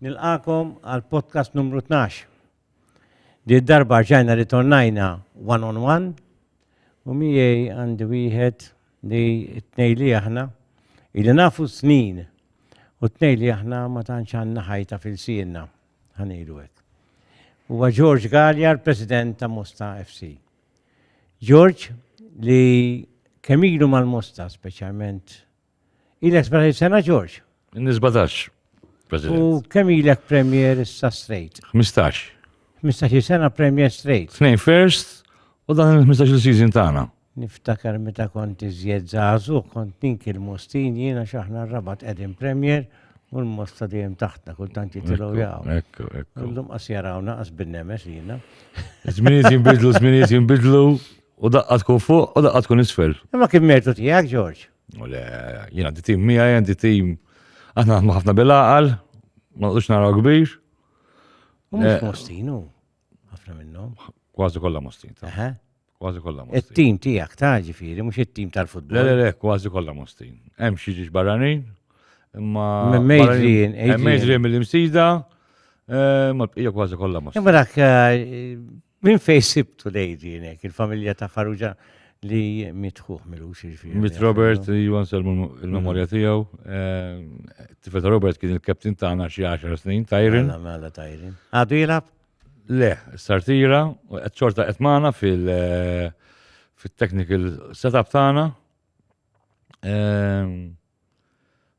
Nilqakom għal podcast numru 12. Di darba ġajna ritornajna one-on-one u miej għandi wieħed li t-nejli aħna ili nafu snin u t-nejli aħna ma tantx għandna ħajta fil-sienna ħanilu hekk. Huwa George Galjar, President ta' Mosta FC. George li kemm ilu mal-Mosta speċjalment ilek 17 sena George? Nisbatax, President. U kemm ilek Premier issa straight? 15. 15 sena Premier straight. 2 first u dan il-15 season tagħna. Niftakar meta kont iżjed żagħżugħ, kont ninkil Mostin jiena x'aħna r-rabat qegħdin Premier u l-Mosta dejjem taħtna kultant jitilgħu jaqgħu. Ekku. Llum qas jarawna qas bin-nemes jiena. Żminijiet jinbidlu u daqqat tkun fuq u daqqat tkun isfel. Imma kien mertu tiegħek George? U le, jiena għandi tim miegħi, għandi tim aħna naħdmu ħafna bil-aqal, ma nqdux naraw kbir. U mhux Mostinu, ħafna minnhom. Kważi kollha Mostin. Aha. Kważi kollha Mostin. It-tim tiegħek ta' ġifieri, mhux it-tim tal-futbol. Le, kważi kollha Mostin. Hemm xi ġiex barranin, imma Adrian. Adrian mill-imsida, ma bqija kważi kollha Mostin. Imma dak min fejn sibtu l-Adrian hekk, il-familja ta' Farrugia li mitħuħ milux ġifieri. Mit Robert, jwansel il-memorja tiegħu. Tifel ta' Robert kien il-kaptin tagħna xi 10 snin, Tajrin. Mela Tajrin. Għadu jilab? Le, startira, u qed xorta qed magħna fil-technical setup tagħna.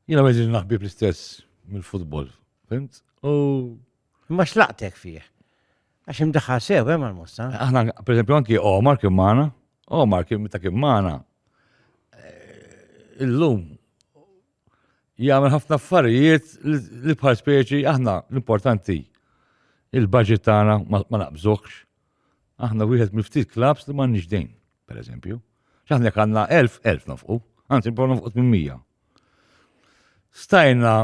Jiena ma jiġri naħbib l-istess mill-futbol, fimt? Ma xlaqtek fih. Għax imdaħħal sew hemm mal-Mosta. Aħna, pereżempju, anki Omar kien magħna. Omar kien meta kien magħna. Illum jagħmel ħafna affarijiet li bħal speċi aħna l-importanti il-budget tagħna ma naqbżuhx. Aħna wieħed mill-ftit klabs li m'għandniex dejn, pereżempju. X'aħna jekk għandna 1000 nofqu, anzi nbgħu nofqu 800. Stajna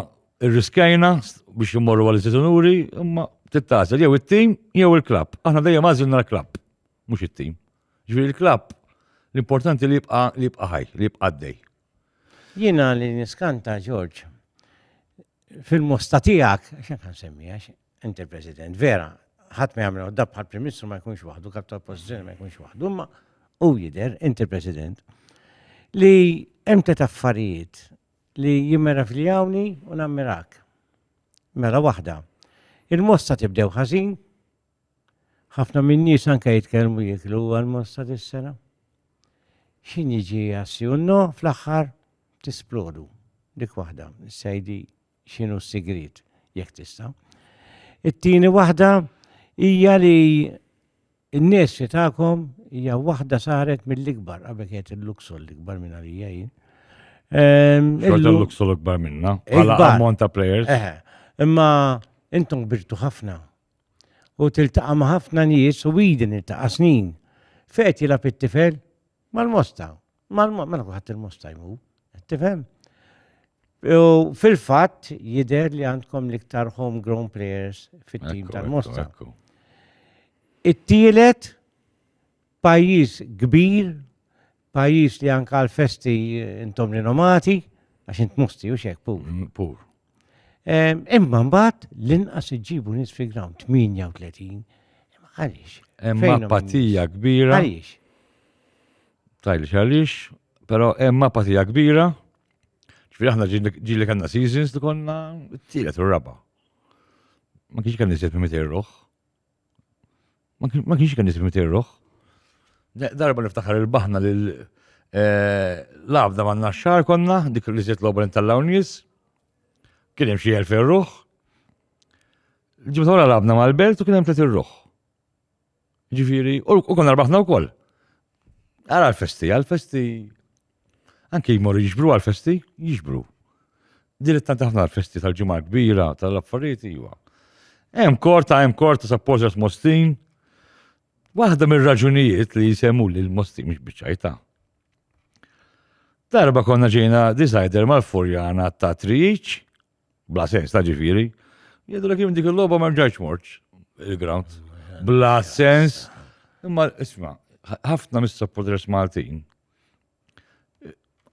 rriskajna biex immorru għal istitunuri, imma tittasel jew it-tim jew il-klabb. Aħna dejjem għażilna l-klabb, mhux it-tim. Ġifieri il-klabb l-importanti li jibqa' ħaj, li jibqa' għaddej. Jiena li niskanta George fil-Mosta tiegħek, x'in kan semmija, inti President, vera, ħadd ma jagħmel dab bħal Prim Ministru ma jkunx waħdu, kap ta' oppożizzjoni ma jkunx waħdu, imma hu jidher, inti President, li hemm tet affarijiet li jimmeraviljawni u nammirak. Mela waħda, il-Mosta tibdew ħażin, ħafna minn nies anke jitkellmu jiklu għal-Mosta dis-sena. X'in jiġi jassjunno fl-aħħar tisplodu. Dik waħda, sejdi x'inhu s-sigriet jekk tista'. It-tieni waħda hija li n-nies tagħkom hija waħda saret mill-ikbar qabel kienet il-Luxor l-ikbar minn għalija jien. Xorta l-Luxor l-ikbar minna, bħala ammont ta' players. Imma intom kbirtu ħafna. U tiltaqa' ma' ħafna nies u widin iltaqa' snin. Fejn jilgħab it-tifel mal-Mosta. Mela kulħadd il-Mosta jmu. Tifhem? U fil-fatt jidher li għandkom l-iktar homegrown players fit-tim tal-Mosta. It-tielet pajjiż kbir, pajjiż li anke għall-festi intom rinomati, għax int Mosti u xek pur. Imma mbagħad l-inqas iġġibu nies fil-ground 38. Għaliex? Hemm apatija kbira. Għaliex? Tajlix għaliex, però hemm apatija kbira. Ġifieri aħna ġieli kellna seasons li konna t-tielet u r-raba'. Ma kienx kan niżjed minn 200 ruħ. Ma kienx kan niżjed minn 200 ruħ. Darba niftaħar il-baħna lil labda man naxxar konna, dik li żiet l-obra ntallaw nies. Kien hemm xi 1000 ruħ. Ġibtu wara labna mal-belt u kien hemm 30 ruħ. Ġifieri, u konna rbaħna wkoll. Ara għal-festi. Anke jmorru jiġbru għal-festi, jiġbru. Dilettanti ħafna għal-festi tal-ġimgħa kbira, tal-affarijiet iwa. Hemm korta supporters Mostin. Waħda mir-raġunijiet li jisemmu li l-Mostin mhix biċċajta. Darba konna ġejna decider mal-Furjana ta' Triċ, bla sens ta' ġifieri, jgħidu l dik il-logħba ma rġajtx morċ il-ground. Bla sens. Imma isma' ħafna mis-supporters Maltin.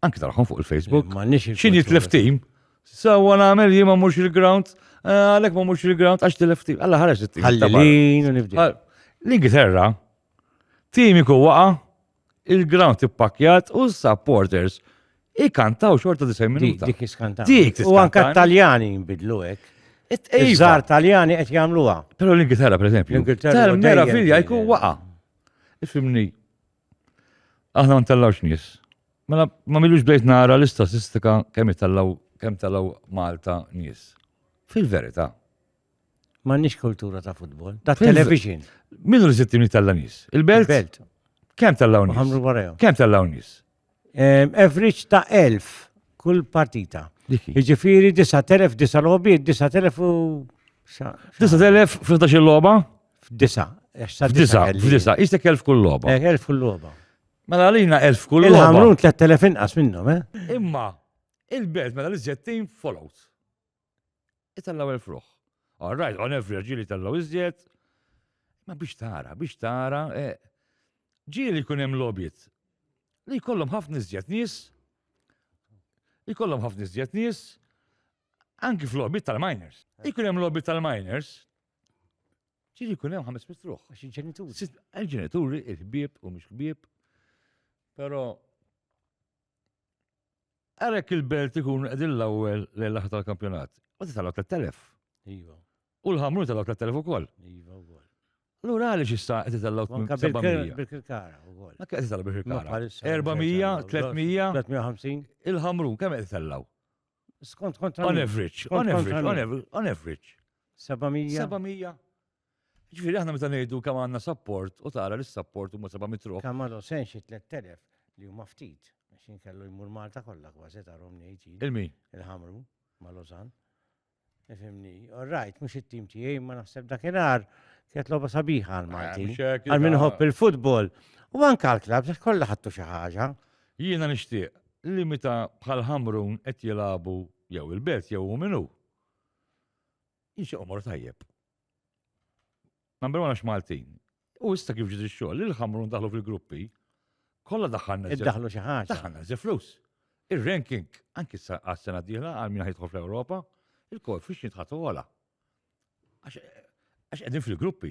Anki taraħħom fuq il-Facebook. X'in jitlef tim? Sawa nagħmel jien ma mmurx il-ground Għalek ma mux il-ground, għax telefti. Alla ħareġ it-tim. Ħallilin u nibdew. L-Ingilterra, tim iku waqa, il-ground tippakjat u s-supporters ikantaw xorta 90 minuta. Dik iskanta. Dik U anka tiskanta. Taljani nbidlu hekk. Iż-żar. Iż-żar Taljani qed jagħmluha. Pero l-Ingilterra, per esempio, L-Ingilterra tal-mera dejjem filja kien- jkun waqa. Ifimni, aħna ma ntellawx nies. Mela ma milux bdejt nara l-istatistika kemm tallaw Malta nies. Fil-verità, M'għandniex kultura ta' futbol. Ta' Fil- television. minnu li sittini talla nies? Il-belt? Belt. Kemm tallaw Ħamru nies? warajhom. Kemm tallaw nies? Average ta' 1000 kull partita. Diki. Jiġifieri 9,000 disa lobiet, 9,000 u 9,000 f'11 il-loba? f'disa. F'disa, istek 1000 kull loba. 1000 kull loba. Mela għalina 1000 kull loba. Il-ħamrun 3,000 inqas minnhom, eh? Imma, il-belt mela l-iżjed team followed. Itallaw il-fruħ. All right, on average ġili tallaw iżjed. Ma biex tara, ġili kun hemm lobbiet. Li jkollhom ħafna iżjed nies, anki f'lobbiet tal-miners. Ikun hemm lobbiet tal-miners, ġili kun hemm 5 mitruħ. Għax il-ġenituri. Il-ġenituri, il-ħbieb u mhux ħbieb, però għalhekk il-belt ikun qegħdin l-ewwel lejl tal-kampjonat. U titgħallgħu 3,000. Iva, U l-ħamru tagħllgħu 3,000 ukoll. iva wkoll. Allura għaliex issa qed titgħallgħu Anka 700. bil-kirkara wkoll. Ma qed titgħallgħu Ma bil-kara. bħalissa 400, 300, 350. il-ħamru kemm qed titgħallgħu? Skont kontra On min? average, Kont on average, kontra on min? average, on average. 700. 700. Ġifieri aħna meta ngħidu kemm għandna support u tara li s-support huma 700 ruħ. Kamalu senxi 3,000 li huma ftit. Għaxin kellu jmur Malta kollha kważi tarhom ngħid Il-min? il-ħamru ma' Lozan. Ifimni, all right, mhux it-tim tiegħi ma naħseb dakinhar kienet logħba sabiħa għal Malti. Għal min ħobb il-futbol. U anke għall-klab se kollha ħadtu xi ħaġa. Jiena nixtieq li meta bħal ħamrun qed jilagħbu jew il-belt jew hu minnu. Jinxie umor tajjeb. Number one għax Maltin. U issa kif ġidri x-xogħol, il-ħamrun daħlu fil-gruppi, kollha daħħalna Iddaħlu xi ħaġa. daħħalna że flus. Ir-ranking anki għas-sena d-dieħla għal min ħajtħol fl-Ewropa, il-koefficient ħatu għala. Għax qegħdin fil-gruppi.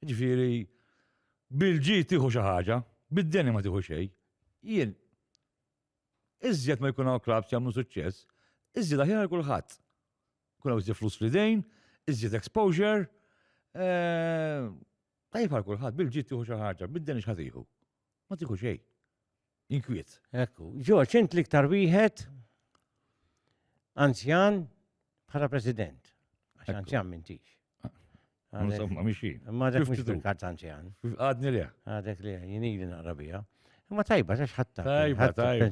Ġifieri bil-ġi tieħu xi ħaġa, bid-deni ma tieħu xejn. Jien iżjed ma jkun hawn klabs jagħmlu suċċess, iżjed aħjar kulħadd. Kun hawn iżjed flus fl-idejn, iżjed exposure, tajjeb għal kulħadd, bil-ġi tieħu xi ħaġa, bid-deni x'ħad tieħu. Ma tieħu xejn. Inkwiet. Ekku. Ġorġ, int l-iktar wieħed anzjan bħala president. Għax Ekku. anzjan mintix. Insomma, mixi. Ma dek mux 52. bil-kart anzjan. Għadni le. Għadek li jinili naqrabija. Ma tajba, tax ħatta. Tajba, tajba,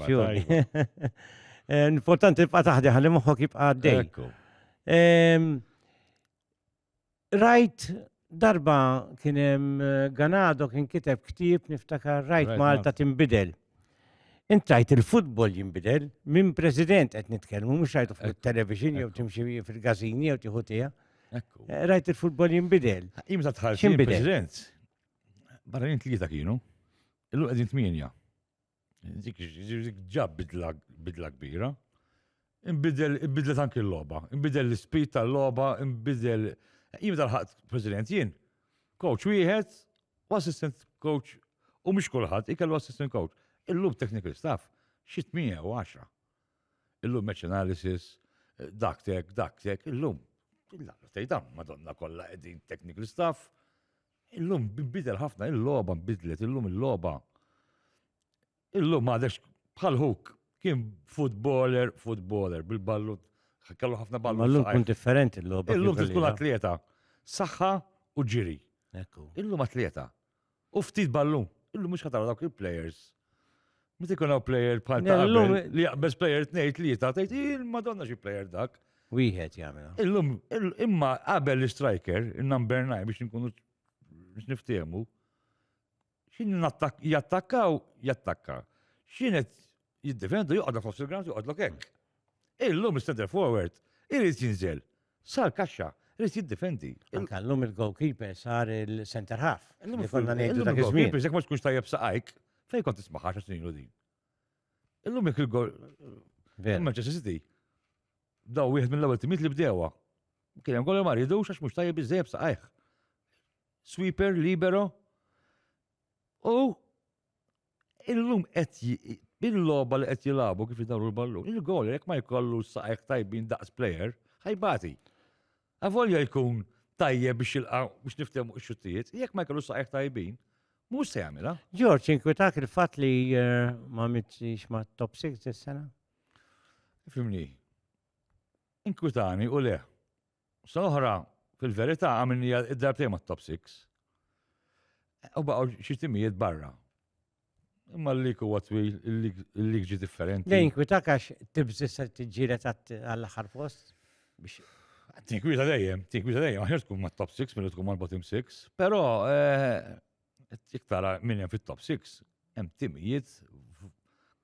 Importanti tibqa taħdi ħalli moħħok jibqa għaddej. Ekku. Rajt darba kienem Ganado kien kiteb ktib niftakar rajt Rajt Malta Malta. timbidel. Intrajt il-futbol jimbidel minn president qed nitkellmu mhux rajtu fil-television jew ekku. timxi fil-gazzini jew tieħu tiegħek. Ekku. Rajt il-futbol jimbidel. Imta tħalx X'inbidel? president. Barranin tlieta kienu. Illu qegħdin tminja. Dik ġab bidla kbira. Imbidlet anki l-logħba. Imbidel l-ispit tal-logħba, imbidel. Imta ħadd president jien. Coach wieħed u assistant coach u mhux kulħadd ikellu assistant coach. Illum technical staff xi 8 u 10. Illum match analysis, dak tek, illum. Tejdan, madonna kollha qegħdin technical staff. Illum bidel ħafna, il-logħba nbidlet, illum il-logħba. Illum m'għadex bħal hook kien footballer, bil-ballu, kellu ħafna ballu. Mallum kun differenti l-logħba. Illum kif tkun għalija. atleta, saħħa u ġiri. Ekku. Illum atleta. U ftit ballu. Illum mhux ħatara dawk il-players. Meta jkun hawn player bħal ta' Illum- qabel li jaqbeż player tnejn tlieta tgħid il-Madonna xi player dak. Wieħed jagħmilha. Illum imma qabel l-striker, il-number 9 biex nkunu biex niftehmu. Xin jattakka. X'ienet jiddefendu joqgħod fost il-ground joqgħodlok hekk. Illum il-center forward irid jinżel. Sar kaxxa, irid jiddefendi. Anka llum il-goalkeeper sar il-center half. Illum Li konna ngħidu illum dak il-goalkeeper, iż-żmien. jekk ma tkunx tajjeb saqajk, fejn kont tisma' 10 snin din. Illum jekk il-gol Vera. Manchester City. Daw wieħed mill-ewwel timiet li bdewha. Kien hemm kollu ma rridux għax mhux tajjeb biżejjed saqajh. Sweeper, libero. U illum qed bil-logħba li qed jilagħbu kif idawru l-ballun. Il-gol jekk ma jkollu saqajh tajbin daqs plejer, ħajbati. Avolja jkun tajjeb biex niftehmu x-xuttijiet, jekk ma jkollu saqajh tajbin, mhux se jagħmilha. George, inkwetak il-fatt li ma mitx ma top 6 dis-sena? Fimni. Inkwitani u le. Soħra, fil-verità għamilni id-darbtej ma top 6. U baqgħu xi timijiet barra. Imma l-lik huwa twil, il-lik ġi differenti. Le, inkwetak għax tibżis tiġġieret għall-aħħar post? Tinkwita dejjem, aħjar tkun ma top 6 milli tkun ma bottom 6. Però iktara minn hemm fit-top 6, hemm timijiet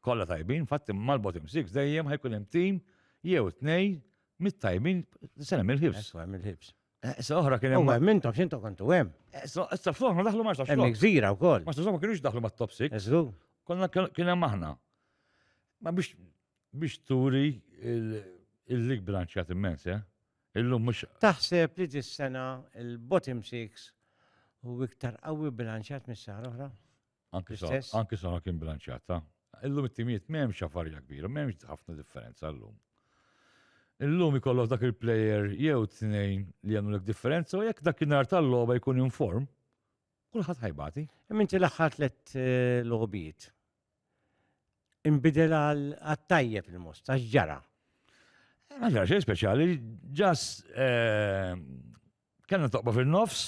kollha tajbin, fatt mal-bottom 6 dejjem ħajkun hemm tim jew tnej mit-tajbin sena mill-ħibs. Mill-ħibs. Issa oħra kien U hemm. mintom x'intom kontu hemm. Issa fluħ ma daħlu marx Hemm gżira wkoll. Ma ma kienux daħlu mat-top 6. Eżgu. Kien hemm aħna. Ma biex turi il-lig bilanċjat immens, illum mhux. Taħseb li dis-sena il-bottom 6 u iktar qawwi bilanċjat mis-sar oħra? Anke sa kien bilanċjat. Illum it-timijiet m'hemmx affarija kbira, m'hemmx ħafna differenza llum. Illum ikollok dak il-plejer jew tnejn li għamlu lek differenza u jekk dakinhar tal-logħba jkun inform, kulħadd ħajbati. Minti l-aħħar tliet logħbiet. Inbidel għat-tajjeb il-most, għax ġara. Ma ġara xejn speċjali, ġas kellna toqba fil-nofs,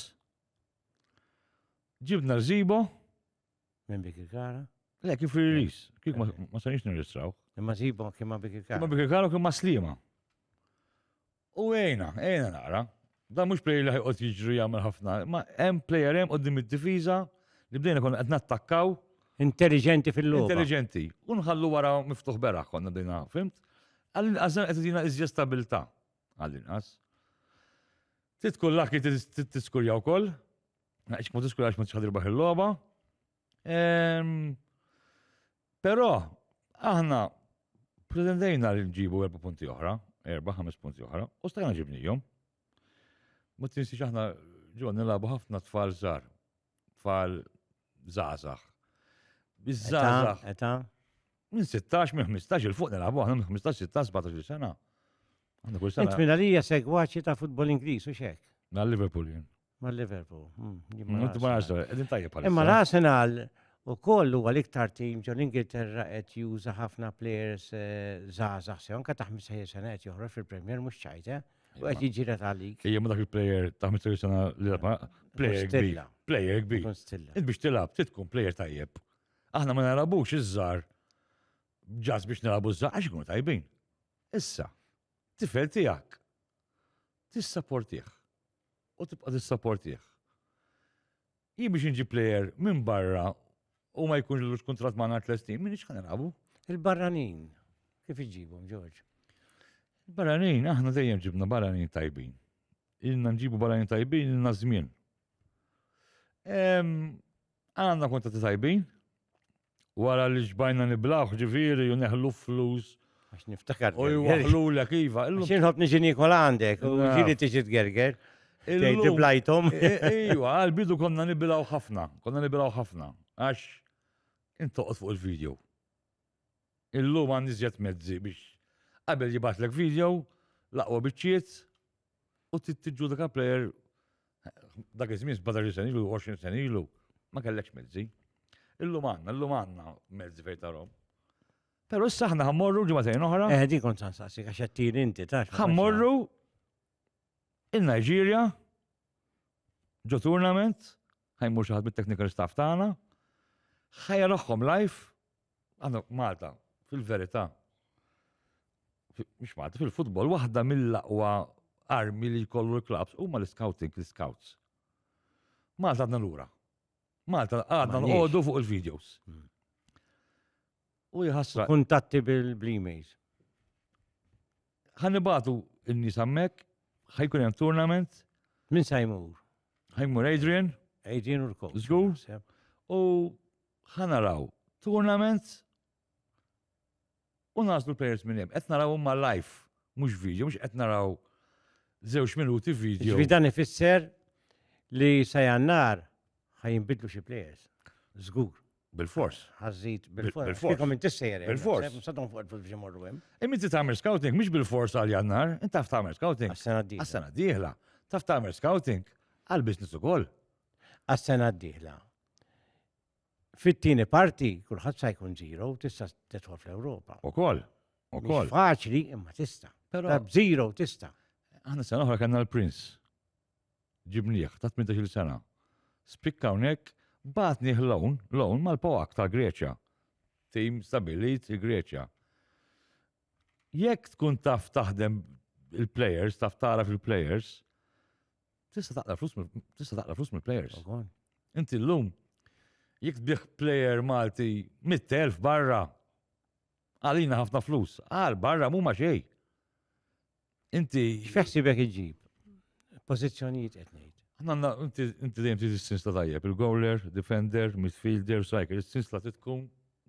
ġibna rżibo. Minn Bikikara? Le, kif ir-ris, kif ma sanix nirristraw. Imma Zibo kien ma Bikikara. Ma Bikikara kien ma Slima. U ejna nara. Da mhux plejer li ħajqod jiġri jagħmel ħafna, ma hemm plejer hemm qudiem id-difiża li bdejna konna qed nattakkaw. Intelligenti fil-logħba. Intelligenti. U nħallu wara miftuħ beraħ konna bdejna, fimt? Għażan qed idina iżjed stabilità għall-inqas. Titkun laki tiskurja wkoll. Naqx ma tiskurjax ma tixħadir il-logħba. Però aħna pretendejna li nġibu 4 punti oħra. 4-5 punti oħra, u stajna ġibnijom. Ma tinsiex aħna ġo nilabu ħafna tfal żgħar, tfal żgħażagħ. Biż-żgħażagħ. Eta? Minn 16 minn 15 il-fuq nilabu aħna minn 15-16 sena. Aħna kull Int sena. minn għalija segwaċi ta' futbol Ingliż u xek. Mal-Liverpool jien. Mal-Liverpool. Inti ma nafx, qegħdin tajjeb bħalissa. Imma l-Arsenal u koll huwa l-iktar tim ġol Ingilterra qed juża ħafna players żgħażagħ sew anke ta' 15 sena qed joħroġ fil-Premier mhux ċajta u qed jiġiret għalik. Ejja ma dak il-plejer ta' 15 sena li plejer kbir. Plejer kbir. Int biex tilab tkun plejer tajjeb. Aħna ma nalabux iż-żgħar ġas biex nilagħbu żgħar għax ikunu tajbin. Issa, tifel tiegħek tissapportih u tibqa' tissapportih. Jien biex inġi plejer minn barra u ma jkunx l kontrat ma' nar tlestin, minn iċ ħanarabu? Il-barranin, kif iġibhom, George? Il-barranin, aħna dejjem ġibna barranin tajbin. Ilna nġibu barranin tajbin, ilna żmien. Għandna kontratti tajbin, wara li ġbajna niblaħ ġifieri u neħlu flus. Għax niftakar. U jwaħlu l-kiva. Xinħob niġi Nikol għandek, u ġiri tiġi tgerger. Tejti blajtom. Ejwa, għal-bidu konna nibilaw ħafna, għax intoqt fuq il-video. Illum għandi żjed mezzi biex qabel jibatlek video, laqwa biċċiet u tiġġu dak plejer dak iż-żmien 17 sen ilu, 20 sen ilu, ma kellekx mezzi. Illum għandna mezzi fejn tarhom. Però issa aħna ħammorru ġimagħtejn oħra. Di kont sansaqsik għax qed tiri inti tax. Ħammorru il-Nigeria ġo tournament, ħajmur xi ħadd bit-technical staff tagħna, ħajroħħom live, għandna Malta, fil-verità, mhux Malta, fil-futbol, waħda mill-aqwa armi li jkollu l-klabs huma l-scouts. Malta għadna lura. Malta għadna nqogħdu fuq il-videos. U jħassra. Kuntatti bil-emails. Ħannibatu n-nies hemmhekk, ħajkun hemm tournament. Min sa jmur? Ħajmur Adrian. Adrian u l-coach. Żgur. U ħanaraw tournament u naslu players minn hemm. Qed naraw huma live, mhux video, mhux qed naraw żewġ minuti video. Ġifi dan ifisser li sa jannar ħajinbidlu xi plejers. Żgur. Bil-fors. Ħażid Bil-fors. bil-fors. Kikom inti sejjer. Bil-fors. Sadhom fuq il-flus biex imorru hemm. Imma inti tagħmel scouting mhux bil-fors għal jannar, inti taf tagħmel scouting. Għas-sena d-dieħla. Għas-sena d-dieħla. Taf tagħmel scouting għal business ukoll. Għas-sena d-dieħla. Fit-tieni parti kulħadd sa jkun zero tista' tidħol fl-Ewropa. Ukoll. Mhux Ukoll. faċli imma tista'. Però Zero tista'. aħna sena oħra kellna l-Prince. Ġibnieh ta' 18 sena. Spikka hawnhekk batni loan mal-Pawak tal-Greċja. Tim stabilit il-Greċja. Jekk tkun taf taħdem il-players, taf tara fil-players, tista' taqla flus mill-players. Ukoll. Inti l-lum, jekk tbieħ player Malti 100,000 barra, għalina ħafna flus, għal barra mumma xej. Inti, X'feħsibek iġib? Pożizzjonijiet qed ngħid. għanna, inti dejjem tiġi s-sinsla tajjeb, il-goaler, defender, midfielder, striker, s-sinsla titkun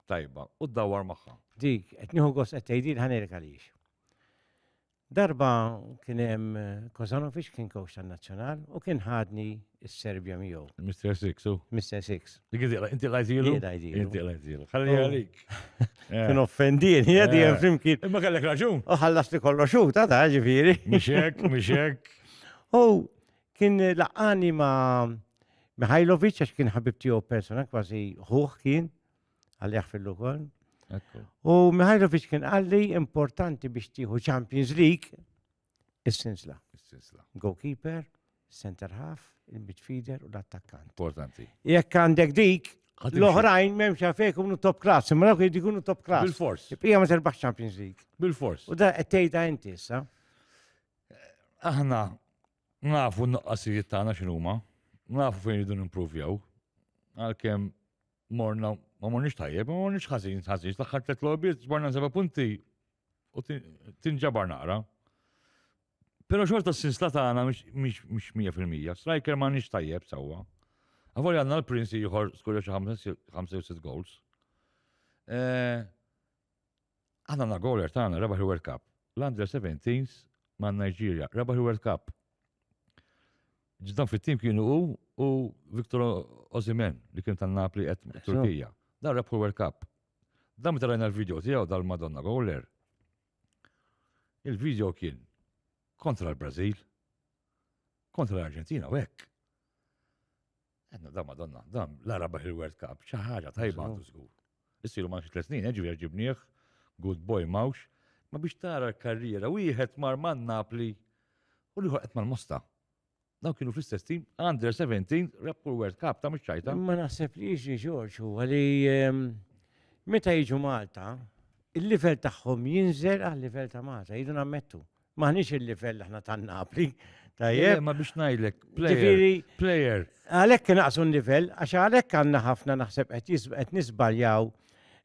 tajba, u d-dawar maħħa. Dik, qed nieħu gost qed tgħidil ħanerek għaliex. Darba kien hemm Kozanovic kien coach tan-Nazzjonal u kien ħadni s-Serbja miegħu, Mr. Six, u. Mr. Six. Inti lajtilu? Jien lajtilu. Inti lajtilu. Ħalli Oh. għalik. Kien offendini, jedi hemm flimkien. Imma kellek raġun. U ħallas li kollu xuta ta' ġifieri. Mixek. U kien laqani ma' Mihajlovic għax kien ħabib tiegħu persona kważi ħuħ kien għal jaħfillu ukoll. U Mihajlovic kien għalli importanti biex tieħu Champions League is-sinsla. Goalkeeper, center half, il-midfielder u l-attakkant. Importanti. Jekk għandek dik, Ħatimxi. l-oħrajn m'hemmx għalfejn ikunu top class, imma dawk jridu jkunu top class. Bil-fors. Hija ma terbaħ Champions League. Bil-fors. U da qed tgħidha inti issa. Aħna nafu n-nuqqasijiet tagħna x'inhuma, nafu fejn iridu nimprovjaw, għalkemm morna ma morniex tajjeb, ma morniex ħażin, l-aħħar tliet logħbiet ġbarna 7 punti u tinġabar naqra. Però xorta s-sinsla tagħna mhix 100%, striker ma nix tajjeb sewwa. Għavoli għandna l-Prince ieħor skorja xi 5 goals. Għandna goaler tagħna rebaħ il-World Cup. L-Under 17s ma' Nigeria, rebaħ il-World Cup. Ġdan fit-tim kienu u Victor Osimhen li kien tan-Napoli qed Turkija. Dan rebaħ il-World Cup. Dan meta rajna l-video tiegħu dal-Madonna goaler. Il-video kien kontra l-Brazil, kontra l-Arġentina u hekk. Għedna da Madonna, dam la rebaħ il-World Cup, xi ħaġa tajba għandu żgur. Issiru ma' 3 snin, ġifier ġibnieh, good boy mawx, ma biex tara l-karriera, wieħed mar man Napli u liħor qed mal-Mosta. Daw kienu fl-istess tim, Under 17, rebħu l-World Cup, ta' mhux ċajta. Ma naħseb li jiġri George huwa li meta jiġu Malta, il-livell tagħhom jinżel għal-livell ta' Malta, jidu nammettu. Maħniex il-livell aħna tan-Napli. Tajjeb. Ma biex ngħidlek, Ġifieri- player. Għalhekk naqsu n-livell, għax għalhekk għandna ħafna naħseb qed nisbaljaw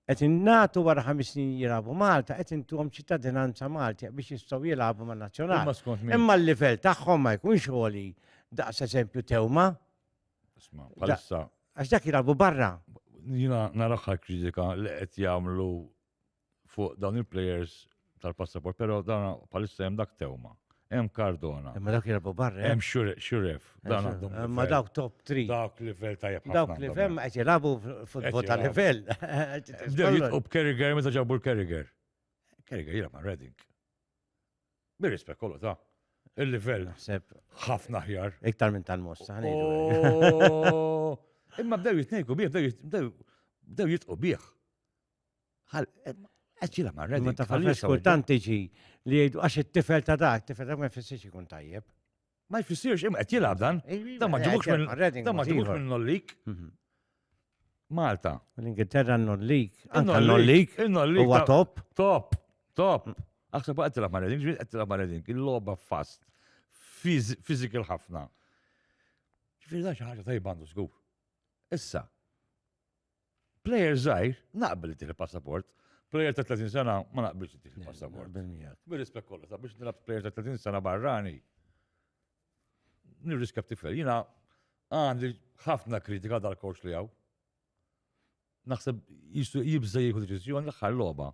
qed innatu wara 5 snin jilagħbu Malta, qed intuhom ċittadinanza Malti biex jistgħu jilagħbu man-nazzjonali. Imma skont min. Imma l-livell tagħhom ma jkunx għoli daqs eżempju tewma, Isma' bħalissa għax dak jilagħbu barra. jina naraħħa kritika li qed jagħmlu fuq dawn il-players tal-passaport, però dan bħalissa hemm dak tewma. Hemm Cardona, Imma dawk jilagħbu barra. hemm Xuref, dan għandhom. Imma dawk top 3. Dawk livell tajjeb ħafna. Dawk livell qed jilagħbu futbol ta' jilagħbu. livell. Bdew jitqu b'Kerriger meta ġabu l-Kerriger. Kerriger jilgħab ma' Reading. Bir-rispett kollu ta' il-livell Naħseb ħafna ħjar. iktar minn tal-mossa. Oh, imma bdew jitnejku bih, bdew jitqu bih. Qed jilgħab ma' Ma Reading. ta' fallex kultant tiġi li jgħidu għax it-tifel ta' dak, it-tifel ta' ma jfissirx ikun tajjeb. Ma jfissirx imma qed jilgħab dan. Dan ma ġibux minn Reading dan ma ġibux ieħor. minn nollik. Malta. L-Ingilterra non-league, anka non-league, Il-nollik. huwa top. Top. Aħseb qed tilgħab ma' Reading, ġifieri qed tilgħab ma' Reading, il-logħba fast. Physical ħafna. Ġifieri dan xi ħaġa tajba għandu żgur. Issa. Player żgħir naqbel li passaport. Player ta' 30 sena ma naqbilx li passaport. Bir-rispett kollu, ta' biex nilab player ta' 30 sena barrani. Nirriskab tifel. Jina għandi ħafna kritika dal-coach li għaw. Naħseb jibża jieħu deċiżjoni l-aħħar logħba.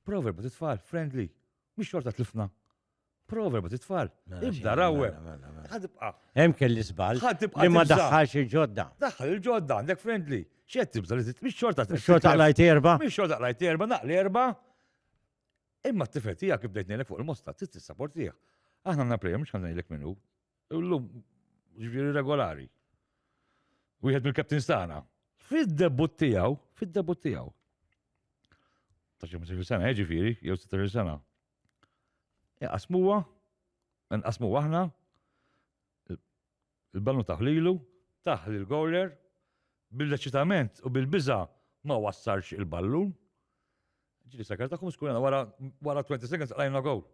Proverb titfal, friendly, mhix xorta tlifna. Proverb titfal. Mela, Ibda xejn, rawwe. mela, mela. Ħadibqa' Hemm kelli żball ħadibqa' li ma tibża. daħħalx il-ġodda. Daħħal il-ġodda għandek friendly. X'qed tibża li mhix xorta Xorta għalajt erba. Mhix xorta qlajt erba' naqli erba'. Imma t-tifel tiegħek kif bdejt ngħidlek fuq il-mosta trid tissapportih. Aħna għandna plejer mhux ħan ngħidlek minnu. Illum ġifieri regolari. Wieħed mill-captains tagħna. Fid-debut tiegħu. Ta' xi 15 sena ġifieri, jew 16 sena. Qasmuha, nqasmuha aħna, il-balnu taħlilu, taħli l-goaler, bil-eċitament u bil-biża ma wassarx il-ballun. Ġili sakar taħkum skurana wara 20 seconds għajna goal.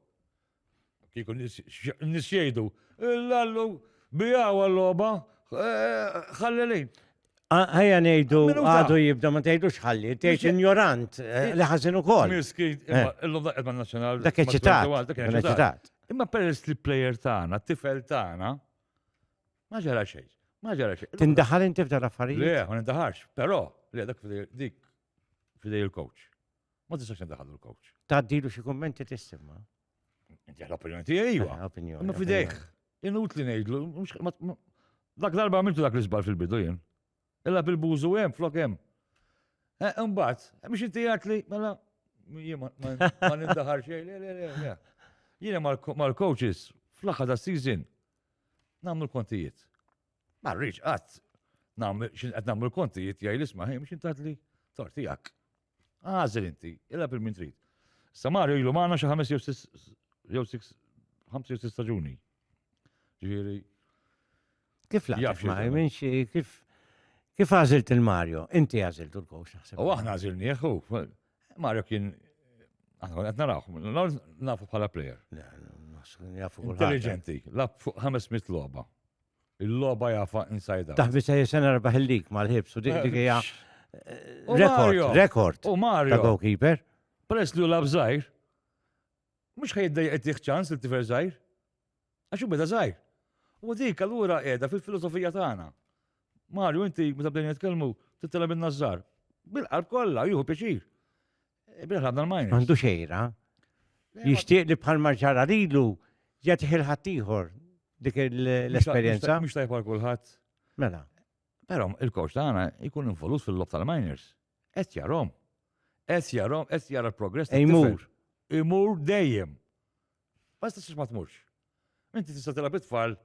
Kieku nis jgħidu, l-allu bijaw għall-loba, ħallelin. Ħajja ngħidu Minuta. għadu jibda ma tgħidux ħalli, tgħid ignorant li ħażin ukoll. Miskin, illum daqqa ma' nazjonal. Dak eċitat. Eċitat. Imma peress li plejer tagħna, t-tifel tagħna, ma ġara xejn. Ma ġara xejn. Tindaħal inti f'dar affarijiet. Le, ma nindaħarx, però le dak dik fidej il-coach. Ma tistax nindaħal il-coach. Tgħaddilu xi kummenti tissimma. Inti l-opinjoni tiegħi iva. Opinjoni. Imma fidejh. Inutli ngħidlu, dak darba għamiltu dak l-iżbal fil-bidu jien. Illa bil-bużu hemm, flok hemm. Imbagħad, biex inti jgħidli, mela jien ma nindaħar xejn, le. Jiena mal-coaches fl-aħħar tas-season nagħmlu l-kontijiet. Ma rridx qatt qed nagħmlu l-kontijiet jgħid isma' ħej biex intatli tortijak. Għażel inti, illa bil-min trid. Mario ilu magħna xi 5 jew 6 staġuni. Ġifieri. Kif laqgħet ma' kif għażilt il-Mario? Inti għażilt il-coach naħseb. U aħna għażilnieh hu. Mario kien aħna qed narawh, nafu bħala plejer. Jafu Intelligenti, lab fuq 500 logħba. Il-logħba jafa inside out. Taħbi se sena rebaħ il-lik mal-ħibs u dik hija U Mario. rekord U ta' Mario, goalkeeper. peress li u lab żgħir, mhux ħajdej qed jieħ ċans il-tifel żgħir. Għax hu beda żgħir. U dik allura qiegħda fil-filosofija tagħna. Mario, inti meta bdejna nitkellmu titla bin-nażżar. Bil-qalb kollha jieħu pjaċir. Bil-ħabna l-miners. Għandu xejra. Jixtieq li bħalma ġara lilu ġiet ħilħat ieħor dik l-esperjenza. Mhux tajb għal kulħadd. Mela. Però il-coach tagħna jkun involut fil-lob tal-miners. Qed jarhom. Qed jara l-progress Imur. Imur dejjem. Basta ma tmurx. Inti tista' tilab it-tfal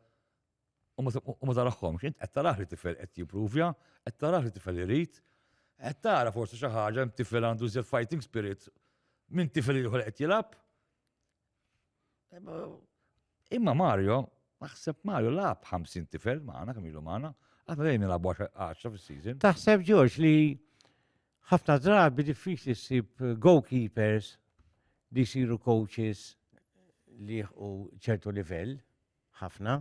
u ma taraħħomx. Int qed taraħ li tifel qed jimpruvja, qed taraħ li tifel irid, qed tara forsi xi ħaġa tifel għandu żjed fighting spirit minn tifel ieħor qed jilab. Imma Mario, naħseb Mario lab 50 tifel magħna kemm ilu magħna, aħna dejjem nilagħbu 10 fis-season. Taħseb George li ħafna drabi diffiċli ssib goalkeepers li jsiru coaches li jieħu ċertu livell, ħafna,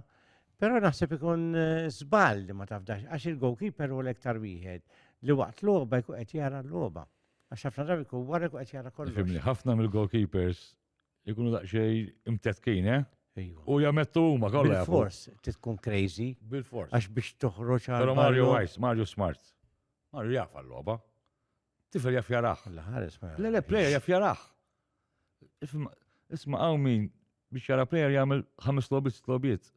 però naħseb ikun żball li ma tafdax, għax il-goalkeeper u l-ektar wieħed li waqt logħba jkun qed jara l-logħba. Għax ħafna drabi jkun wara jkun qed jara kollox. Fimni, ħafna mill-goalkeepers ikunu daqsxejn imtetkin, Ejwa. u jamettu huma kollha jafu. Bil-fors tkun crazy Bil-fors. għax biex toħroġ għal Però Mario wise, Mario smart. Mario jaf għall-logħba. Tifel jaf jaraħ. L-ħares ma. Le, player jaf jaraħ. Isma' hawn min biex jara player jagħmel 5 lobiet.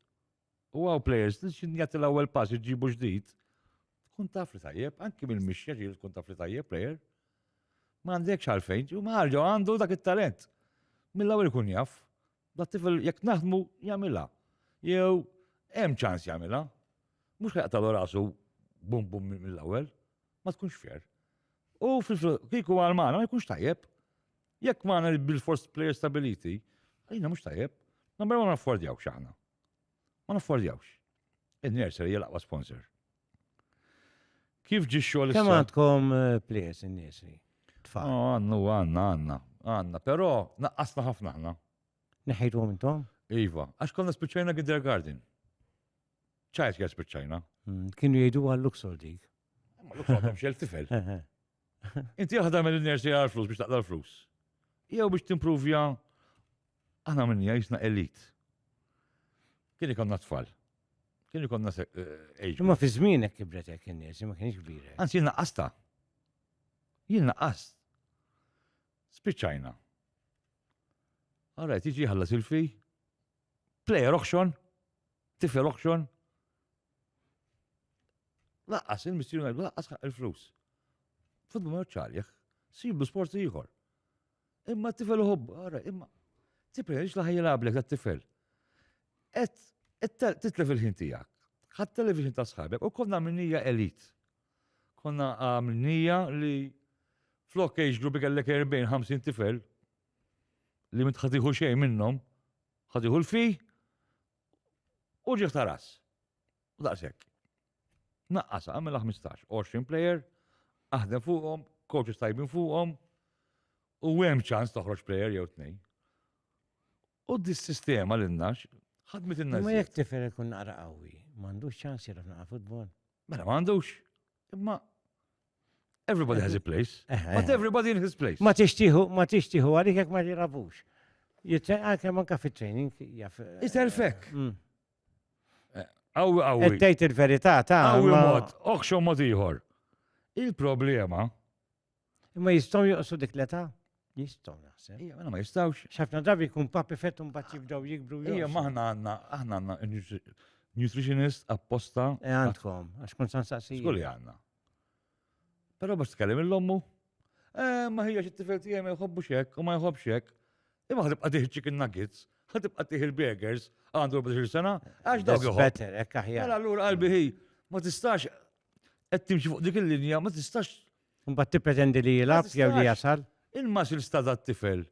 U għaw players, jagħti l-ewwel pass iġibu ġdid. Tkun taf li tajjeb, anki mill-mixja ġil tkun taf li tajjeb player. Ma għandekx għalfejn, u Mario għandu dak it-talent. Mill-ewwel ikun jaf, dak tifel jekk naħdmu jagħmilha. Jew hemm ċans jagħmilha. Mhux ħajqtalu rasu bum bum mill-ewwel, ma tkunx fair. U kieku għal magħna ma jkunx tajjeb. Jekk magħna bil-forced player stability, għalina mhux tajjeb. Number one ma naffordjawx aħna. Ma naffordjawx. Il-nursery jelaqwa sponsor. Kif ġi xogħol Kemm għandkom players in-nursery? Tfal. Għanna, però naqqasna ħafna ħna. Neħejtuhom intom? Iva, għax konna spiċċajna kindergarten. ċajt għas spiċċajna. Kienu jgħidu għal-Luxor dik. Ma l-ukħodhom xel tifel. Inti jaħdem il-nursery għal-flus biex taqdar flus. Jew biex timprovja aħna minni jisna elit. Kien ikonna tfal. Kien ikonna age. Imma fi żmienek kibret hekk in-nies, ma kienx kbira. Anzi jien naqqasta. Jien naqqast. Spiċċajna. Alright, tiġi ħallas il-fi, plejer auction, tifel auction. Laqqas il-mistieru ngħidu laqqas il-flus. Futbol ma ċarjeħ, siblu sport ieħor. Imma t-tifel uħobb, ara, imma tipprejx laħħa jilablek tat-tifel. Titlef il-ħin tiegħek. Ħadd television ta' sħabek u konna minnija elit. Konna minnija li flok age group kellek 40-50 tifel li minn ħatiħu xejn minnhom, ħatiħu l-fi u ġieħ ta' ras. U daqshekk. Naqqasa għamela 15, 20 player, aħdem fuqhom, coaches tajbin fuqhom, u hemm ċans toħroġ player jew tnejn. U dis-sistema l-innax ħadmet in-nas. Ma jekk tifel ikun naqra qawwi, m'għandux ċans jiraf naqa' futbol. Mela m'għandux. Imma everybody has a place. But everybody in his place. Ma tixtieħu għalik jekk ma jirabux. Għalkemm anke fit-training jaf. Itelfek. Għawi. Tgħid il-verità ta' Għawi mod, oħxo mod ieħor. Il-problema. Imma jistgħu joqsu dik l-età? Jistgħu naħseb. Ija, ma jistgħux. Xafna drabi jkun papi fett mbagħad jibdew jikbru. Ija, ma aħna għandna nutritionist apposta. Għandkom, għax kont sansaqsi. Skulli għandna. Però biex tkellem il-lommu, ma hija xit-tifel tiegħi ma jħobbux hekk u ma jħobbx hekk. Imma ħatibqa' tieħ chicken nuggets, ħatibqa' tieħ il-burgers, għandu 14 sena, għax dawk jħobb. Better, hekk aħjar. Mela allura qalbi hi, ma tistax qed timxi fuq dik il-linja, ma tistax. Mbagħad tippretendi li jilab jew li jasal. Il-mas il-stada t-tifel.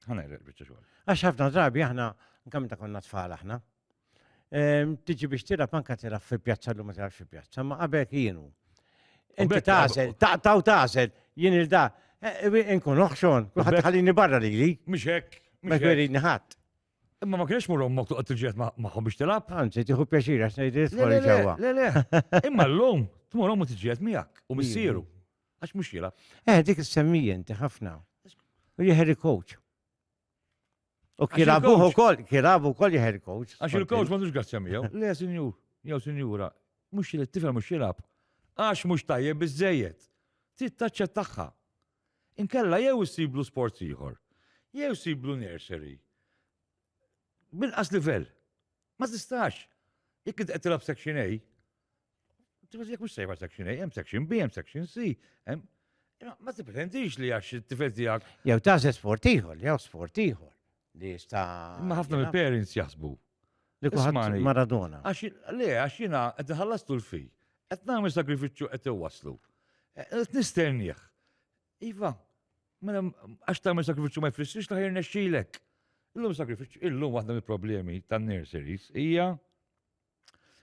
Ħanajrek biċċa xogħol. Għax ħafna drabi aħna kemm ta' konna tfal aħna. Tiġi biex tilab anke tilab fil-pjazza llum ma tilabx fil-pjazza, ma qabel kienu. Inti tażel, tażel, jien il-da, inkun oħxon, kulħadd ħallini barra lili. Mhix hekk. Ma kwerini ħadd. Imma ma kienx murhom moktu qed tiġġiet magħhom biex tilab. Anzi, tieħu pjaċir għax ngħidiet fuori ġewwa. Le. Imma llum tmurhom u tiġġiet miegħek u missieru. Għax mhux jilab. Dik is-semmija inti ħafna. U jeħeri coach. U kilabu wkoll jeħeri coach. Għax il-coach m'għandux gass semmijaw. Le sinjur, jew sinjura, mhux tifel mhux jilab. Għax mhux tajjeb biżejjed. Tittaċċa tagħha. Inkella jew isiblu sport ieħor, jew isiblu nursery. Bil-qas livell. Ma tistax. Jekk qed tilab section A, jekk mhux sejba section A, hemm section B, hemm section C. Ma tippretendix li għax it-tifel tiegħek. Jew tażel sport ieħor, jew sport ieħor. Li sta. Ma ħafna mill-parents jaħsbu. Li kulħadd Maradona. Għax jiena qed iħallastu l-fi. Qed nagħmel sagrifiċċju qed iwasslu. Qed nistennieh. Iva, mela għax tagħmel sagrifiċċju ma jfissirx li ħajr nexxilek. Illum sagrifiċċju, illum waħda mill-problemi tan-nurseries hija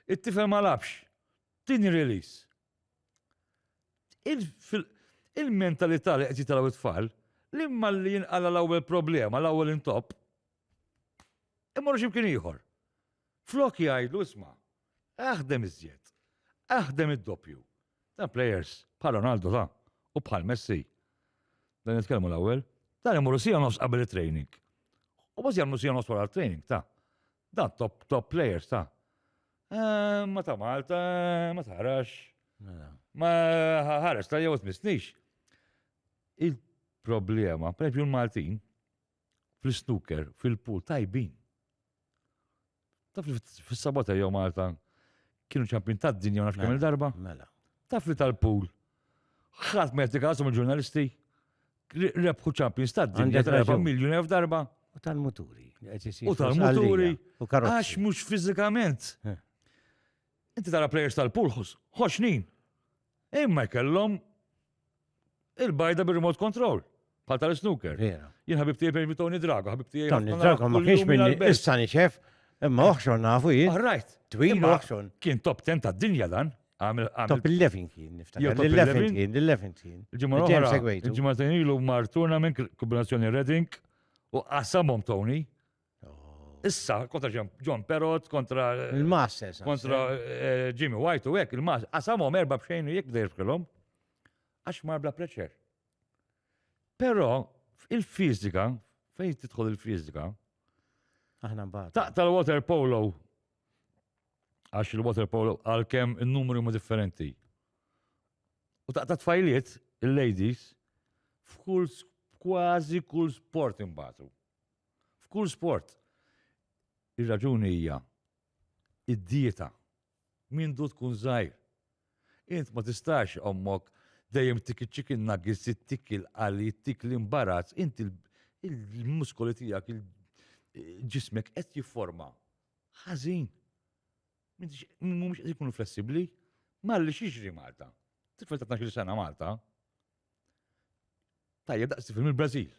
it-tifel ma labx. Tini release. Il-mentalità li qed jitalaw it-tfal li imma li jinqala l-ewwel problema, l-ewwel intop, immorru x'imkien ieħor. Flok jgħidlu isma' aħdem iżjed, aħdem id-doppju. Dan players bħal Ronaldo ta' u bħal Messi. Dan nitkellmu l-ewwel, dan imorru sija nofs qabel it-training. U bas jagħmlu sija nofs wara l-training ta'. Dan top players ta'. Ma ta' Malta, ma tarax. Ma ħares ta' jew tmissnix. Il-problema, per l-Maltin, fil-snooker, fil-pool, tajbin. Taf li fil-sabota jew Malta kienu ċampin ta' d-dinja nafx kemm il-darba. Taf li tal-pool. ħadd ma jagħtik għashom il-ġurnalisti. Rebħu ċampins ta' d-dinja 3 miljun f'darba. U tal-muturi. U tal-muturi. Għax mhux fiżikament. Inti tara plejers tal-pool ħoxnin. Imma jkellhom il-bajda bir-remote control. Bħal tal-snooker. Jien ħabib tiegħi per Tony Drago, ħabib tiegħi. Tony Drago ma kienx minni issa niċef, imma oħxon nafu jien. Right. Twil oħxon. Kien top 10 tad-dinja dan. Top 11 kien niftakar. L-11 kien. Il-ġimgħa ilu mar tournament kombinazzjoni Reading u qasamhom Tony. Issa kontra John Perrott, kontra il-Masters, kontra Jimmy White u hekk il-Masters. Qasamhom 4-2 jekk dejr f'kelhom għax mar bla preċer. Però il-fiżika, fejn tidħol il-fiżika? Aħna mbagħad. Taqta l-water polo għax il-water polo għalkemm in-numri huma differenti. U taqta tfajliet il-ladies kważi kull sport imbagħtu. F'kull sport. Ir-raġuni hija id-dieta. Min du tkun żgħir. Int ma tistax ommok dejjem tik il-chicken nuggets, tik il-qali, tik l-imbarazz, int il-muskoli tiegħek, il-ġismek qed jifforma. Ħażin. Mhumiex qed ikunu flessibbli. Malli x'jiġri Malta. Tifel ta' 12 sena Malta. Tajjeb daqs tifel mill-Brażil.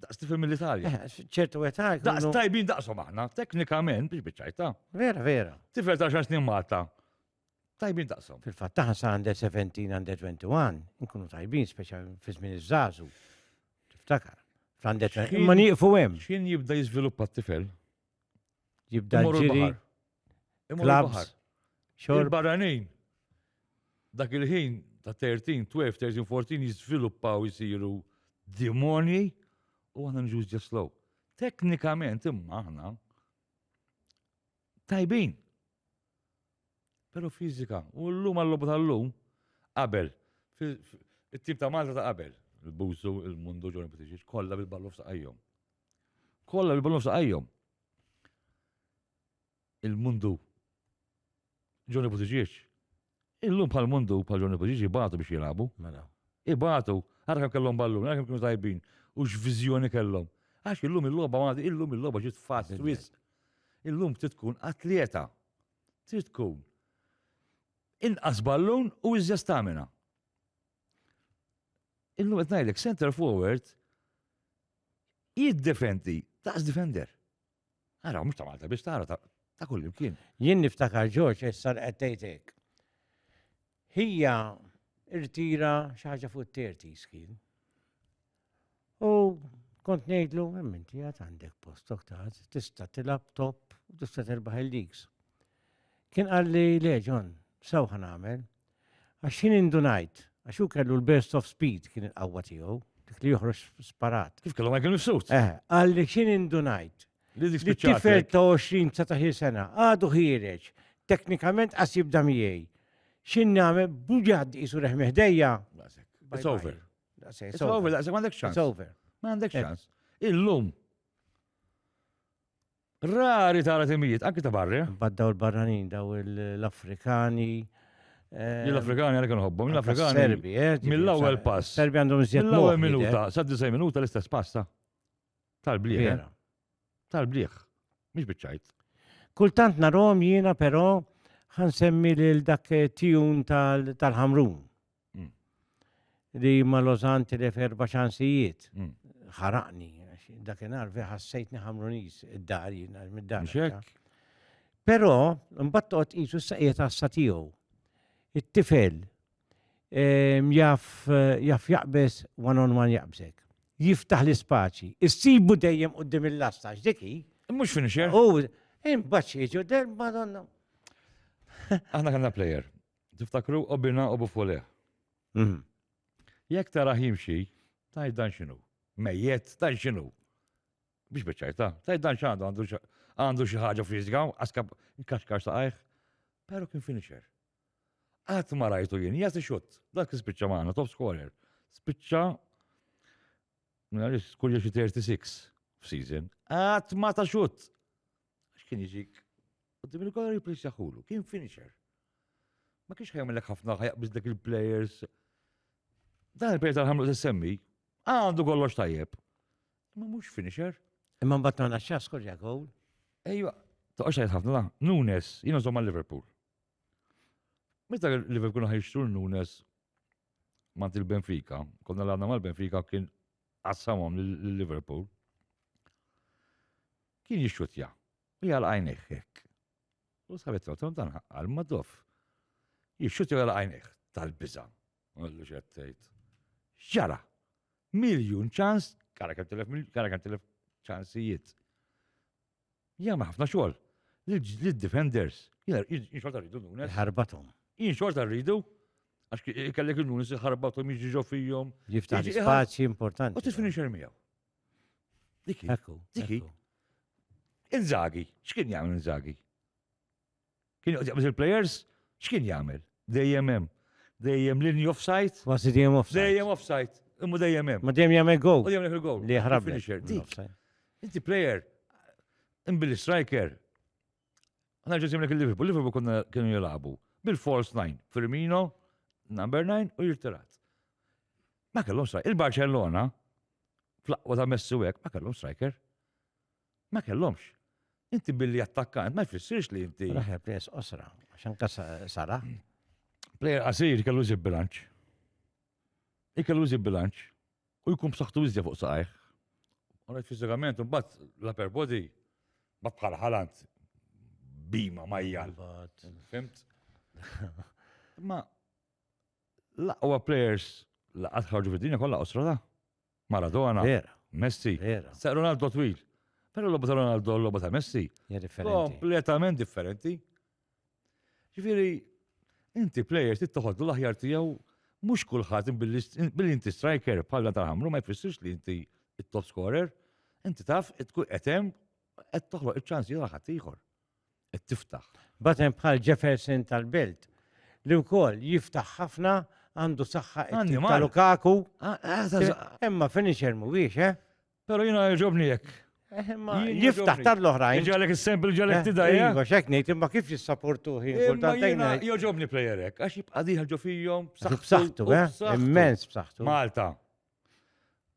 Daqs tifel mill-Italja. ċertu età. Daqs tajbin daqshom aħna, teknikament biex biċċajta. Vera, vera. Tifel ta' 10 snin Malta. Tajbin daqshom. Fil-fatt taħna sa' under 17, under 21, nkunu tajbin, speċa fi żmien iż-żażu. Tiftakar. Fl-under 20. Ma nieqfu hemm. X'in jibda jiżviluppa t-tifel? Jibda Imorru ġiri, l-baħar. Imorru l-baħar. clubs, xorb. Il-barranin. Dak il-ħin ta' 13, 12, 13, 14 jiżviluppaw jisiru demonji u għana nġuż just slow. Teknikament imma aħna tajbin. Pero fizika, u l-lum għall-lobu tal-lum, qabel, il-tim ta' Malta ta' qabel, il-Busu, il-Mundu, Ġoni Butiġiġ, kolla bil-ballu f'saqajjom. Kolla bil-ballu f'saqajjom. Il-Mundu, Ġoni Butiġiġ, il-lum bħal-Mundu, bħal-Ġoni Butiġiġ, jibatu biex jilabu. Ibatu, għarra kem kellhom ballun, għarra kem kienu tajbin, u x-vizjoni kellhom. Għax il-lum il-loba għadi, il-lum il-loba ġit fast, wis. Il-lum titkun atleta. Titkun inqas ballun u iżja stamina. Illum qed ngħidlek center forward jiddefendi, taqs defender. Ara mhux ta' Malta biex tara ta' kull imkien. Jien niftakar George issa qed tgħidlek. Hija irtira xi ħaġa fuq 30 kien. U kont ngħidlu hemm inti għad għandek postok ta' tista' tilab top u tista' terbaħ il-leagues. Kien qal li le John, sew ħanagħmel, għax x'in indunajt, għax hu kellu l-burst of speed kien il-qawwa tiegħu, dik li joħroġ sparat. Kif kellhom Michael Mifsud? Qal li x'in indunajt. Li dik Li tifel ta' 20-19 sena, għadu ħireġ, teknikament qas jibda miegħi. X'in nagħmel buġad isu reħ meħdejja. It's over. It's over, m'għandek it's xans. over. M'għandek xans. Illum. Rari tara timijiet, anki ta' barri. Baddaw l-barranin, daw l-Afrikani. L-Afrikani għalek nħobbom, l-Afrikani. Serbi, Mill-ewwel pass. Serbi għandhom zjed Mill-ewwel minuta, sa' 9 minuta l-istess pasta. Tal-bliħ. Vera. Tal-bliħ. Mhix biċċajt. Kultant narhom jiena però ħansemmi lil dak tijun tal-ħamrun. Li ma Lozan tilef 4 ċansijiet. Ħaraqni, dakinhar fi ħassejtni ħamrunis id-dar jiena mid-dar. Mxek. Però mbagħad toqgħod qisu s-saqqiet għassa tiegħu. It-tifel jaf jaqbes one-on-one jaqbsek. Jiftaħ l-ispaċi. Issibu dejjem qudiem il-lasta x'diki. Mhux finisher. U imbaċċi ġu der Madonna. Aħna kanna plejer. Tiftakru Obina u Bufole. Jekk tara jimxi, taj dan xinu. Mejjet, dan xinu. Biex biċċajta, taj dan xandu għandu xi ħaġa fizika, għaskab kaxkax saqajh. Pero kien finisher. Għat ma rajtu jien, jgħati xut. Dak spiċċa maħna, top scorer. Spiċċa, kull xi 36 f'season. Għat ma ta' xut. Għax kien jiġik. U dim il-kolor jiplis jaħulu, kien finisher. Ma kienx ħajamillek ħafna ħajaqbis dak il-players. Dan il-player tal-ħamlu t-semmi, għandu kollox tajjeb. Ma mux finisher. Imma mbagħad ma naxxa skorja gol. Ejwa, toqgħodx tajjeb ħafna da. Nunes, jiena żomm Liverpool. Meta Liverpool ħajxtru Nunes mant il-Benfica, konna l-għadna mal-Benfica kien qassamhom lill-Liverpool. Kien jixxutja, u jgħal għajneħ hekk. U sabet dan għal-madof. Jixxutja għal għajneħ tal-biża. Għallu xettejt. Ġara, miljon ċans, kara kan telef ċansijiet. Jgħamma ħafna xogħol. Lil-defenders. Jien xorta rridu Nunes. Ħarbatom. Jien xorta rridu. Għax kellek il-Nunes ħarbatom jiġiġu fijom. Jiftaħ spaċi importanti. U t-finisher miegħu. Diki. Ekku. Diki. Inżagi. X'kien jagħmel Inżagi? Kien jgħamil il-players? X'kien jagħmel? Dejjem linji offside. Wasi dejjem offside. Dejjem offside. Imma dejjem hemm. Ma dejjem jagħmel gol. U dejjem il-gol. Li ħrab finisher. Dik. Inti player imbilli striker. Għana ġesim lek il-Liverpool. Liverpool kienu jilabu bil-false 9. Firmino, number 9 u jirtirat. Ma kellhom striker. Il-Barcellona, fl-aqwa ta' Messi u hekk, ma kellhom striker. Ma kellhomx. Inti billi attakkant, ma jfissirx li inti. Raħja pres osra, għaxan ka Sara. Player qasir kellu jżib bilanċ. Ikellu jżib bilanċ. U jkun b'saħħtu iżja fuq saqajh. Għarajt fiżikament, mbagħad l-upper body, bat bħal ħalant bima majjal. Fimt? Ma l-aqwa players laqgħat ħarġu fid-dinja kollha osra da. Maradona, Vera, Messi, vera. sa Ronaldo twil. Però l-logħba ta' Ronaldo l-logħba ta' Messi Hija differenti. kompletament differenti. Ġifieri, inti players tittoħodlu l-aħjar tiegħu mhux kulħadd billi inti striker bħal tal-ħamru ma jfissirx li inti it-top scorer, inti taf tkun qed hemm qed toħloq iċ-ċans jidra ħadd ieħor. Qed tiftaħ. Batem bħal Jefferson tal-Belt li wkoll jiftaħ ħafna għandu saħħa Għandi it-tip mar. ta' Lukaku. Però Imma finisher mhuwiex, jiena jogħġobni hekk. Imma Jien jiftaħ jogħġobni. tal-oħrajn. Ġalek is-sempel ġalek tidajja. Iva, xek ngħid, imma kif jissapportu ħin Imma jiena kultant jogħġobni plejer hekk għax jibqa' diħal ġo fihom b'saħħtu, immens b'saħħtu. Malta.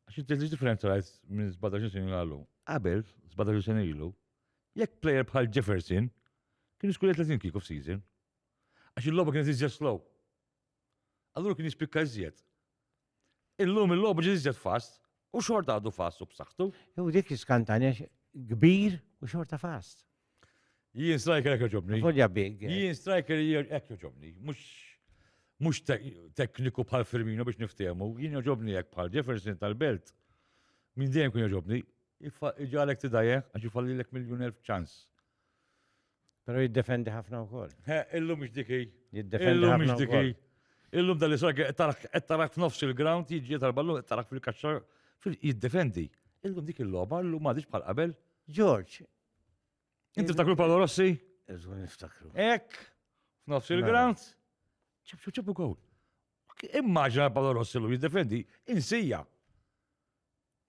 Għax inti differenza rajt minn 17 sena ilu. Qabel, 17 sena ilu, jekk plejer bħal Jefferson kien iskull 30 kick off season. Għax il-logħba kienet iżjed slow. Allura kien jispikka iżjed. Illum il-logħba ġiet iżjed fast u xorta għadu fast u b'saħħtu. Jew dik iskantanja kbir u xorta fast. Jien striker hekk joġobni. Folja big. Jien striker hekk joġobni. Mhux tekniku bħal Firmino biex niftehmu. Jien joġobni hekk bħal Jefferson tal-Belt. Min dejjem kien joġobni. Iġalek tidajjeh għax ifallilek miljun elf ċans. Pero jiddefendi ħafna wkoll. Illum mhux diki. Jiddefendi Illum ħafna mhux diki. wkoll. Illum dal-isra qed tarak f'nofs il-ground, jiġi tal-ballu qed tarak fil-kaxxar jiddefendi. Illum dik il-logħba llum m'għadix bħal qabel. George. Inti ftakru Paolo Rossi? Eżu niftakru. Ek, f'nofs il-ground. ċabxu gol. Immaġna Paolo Rossi lu jiddefendi, insija.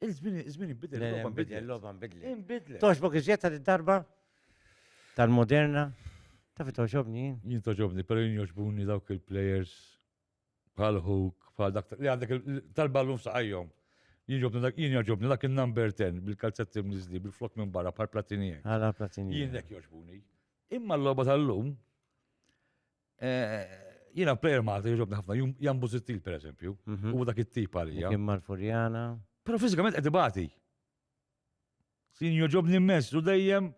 Il-żmien inbidel, il-logħba nbidlet. L-loba nbidlet. Inbidlet. Toġbok iżjed tal-darba tal-moderna. Tafi toġobni jien. Jien toġobni, pero jien joġbuni dawk il-players bħal Hook, bħal dak li għandek tal-ballum saqajjom. Jien joġobni dak il-number 10 bil-kalzetti mnizli, bil-flok minn barra bħal Platini. Għala Platini. Jien nek joġbuni. Imma l-loba tal-lum, jiena player Malta joġobni ħafna, Jan Busuttil per eżempju, u dak it-tip għalija. Kim Marfurjana. Pero fizikament qed ibati. Sin joġobni immens u dejjem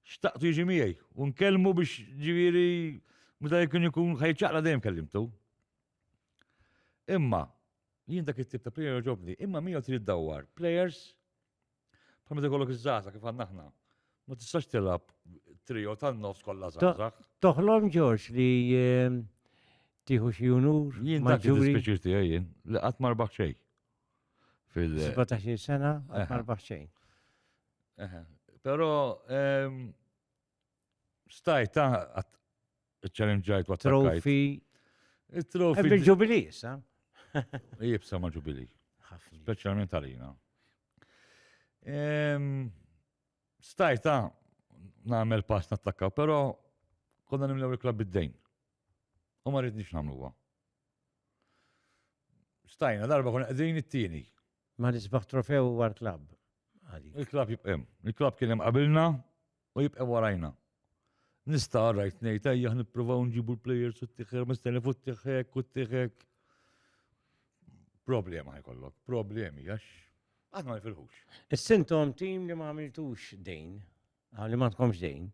xtaqtu jiġi miegħi u nkellmu biex ġifieri meta jkun ikun ħajċaqla dejjem kellimtu. Imma jien dak it-tip ta' player joġobni, imma miegħu trid dawwar players bħal meta jkollok iż-żgħażagħ kif għandna aħna. Ma tistax tilab trio tan-nofs kollha żgħażagħ. Toħlom George li tieħu xi unur. Jien dak il-speċir tiegħi jien li qatt ma rbaħ xejn. 17 sena, marbaħ xejn. Pero stajt ċalenġajt u Trofi. Il-trofi. Bil-ġubilis, ha? Jibsa ma ġubili. Speċjalment għalina. Stajt namel pass nattakka, pero konna nimlew il-klab bid-dejn. U ma rridniex namluwa. Stajna darba konna qegħdin it-tieni. Ma nisbaħ trofew war klab. Il-klab jibqem. Il-klab kien hemm qabilna u jibqem warajna. Nista' rajt ngħid ejja nippruvaw nġibu l-plejers u t-tieħer mistenni fuq t-tieħek u t-tieħek. Problema ħajkollok, problemi għax għad ma jfilħux. Is-sintom tim li ma għamiltux dejn, li ma tkomx dejn,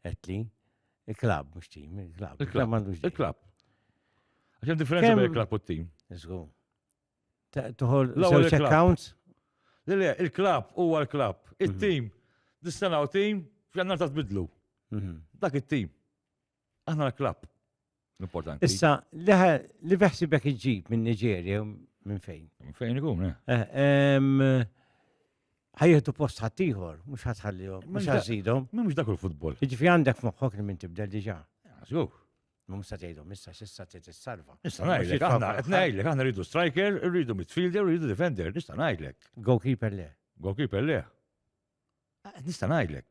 etli, il-klab, mux tim, il-klab. Il-klab mandux dejn. Il-klab. Għaxem differenza bejn il-klab u t-tim. Iżgu. Tuħol L-ewwel zewċ il-klab. accounts? Le, il-klab huwa l-klab. Il-tim, dis-sena u tim, f'jannar ta' tbidlu. Dak it-tim. Aħna l-klab. L-importanti. Issa, li beħsibek iġib minn Nigeria minn fejn? Minn fejn ikun, ħajjetu post ħattijħor, mux ħatħallihom, mux ħażidhom. Mhux dak il-futbol. Iġifi għandek moħħok li minn tibdel diġà. Żgur. Ma musta tgħidhom, issa x'issa titissalva. Nista' ngħidlek, qed ngħidlek, aħna rridu striker, rridu midfielder, rridu defender, nista' ngħidlek. Goalkeeper le. Goalkeeper le. Nista' ngħidlek.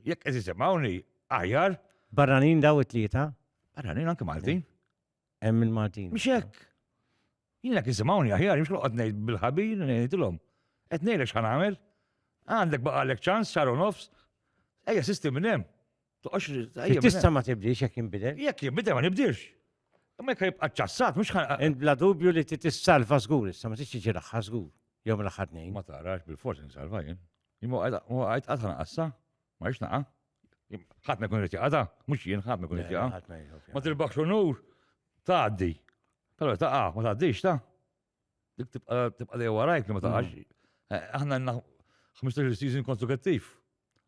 Jekk qed isemgħuni aħjar, Barranin daw it-tlieta? barranin anke Maltin. Hemm il-Maltin. Mhux hekk. Jien jekk isemgħuni aħjar, mhux qed ngħid bil-ħabir ngħidilhom. Qed ngħidlek x'ħan nagħmel. Għandek baqalek ċans xahar u nofs. Ejja sistem minn hemm. Tista' ma tibdix jekk jinbidel? Jekk jinbidel ma nibdirx. Imma jekk jibqa' ċassat mhux Int bla dubju li tissalva żgur, issa ma tixi ġiraħħa żgur. Jew mill-aħħar tnejn. ma tarax bil-forsi nsalva jien. Imma għajt qatt naqassa, ma rix naqa. Ħadd ma jkun irid jaqata, mhux jien ħadd ma jkun irid jaqa. Ma tirbaħx nur, tgħaddi. Però taqa' ma tgħaddix ta'. Dik tibqa' dejja warajk li ma taqax. Aħna għandna 15 season konsekuttiv.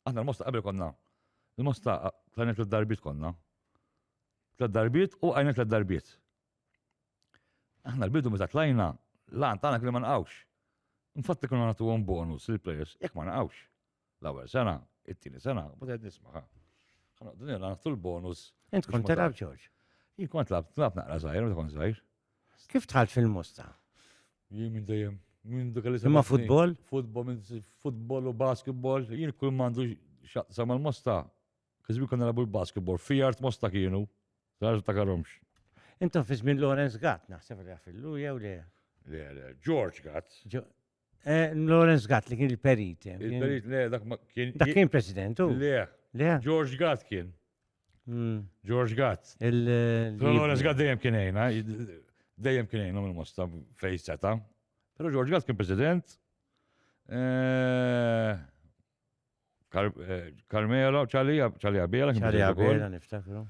Aħna l-mosta qabel konna. Il-mosta tlajna 3 darbiet konna. 3 darbiet u għajna 3 darbiet. Aħna l-bidu meta tlajna, lan tagħna kien ma nqawx. Infatti kienu nagħtuhom bonus lill-players jekk ma nqawx. L-ewwel sena, it-tieni sena, u bdejt nisma'. Ħanoqdu nagħtu l-bonus. Int kont telab George. Jien kont tlab naqra żgħir, meta kont żgħir. Kif tħalt fil-Mosta? Jien minn dejjem, minn dak li Imma futbol? Futbol u basketball, jien kull mandu xaqsa mal-Mosta. Kizbi konna nabu l-basketball, Fijart Mosta kienu, ta' takarhomx. Intom fi żmien Lorenz Gatt naħseb li għafillu jew le. Le, George Gatt. Lorenz Gatt li kien il-perit. Il-perit, le, dak kien. Dak kien presidentu? Le, Le. George Gatt kien. George Gatt. Il- Lorenz Gatt dejjem kien ejna, dejjem kien ejna mill-Mosta fej seta. Pero George Gatt kien president. Carmelo, ċalija Bela. ċali għabela niftakru.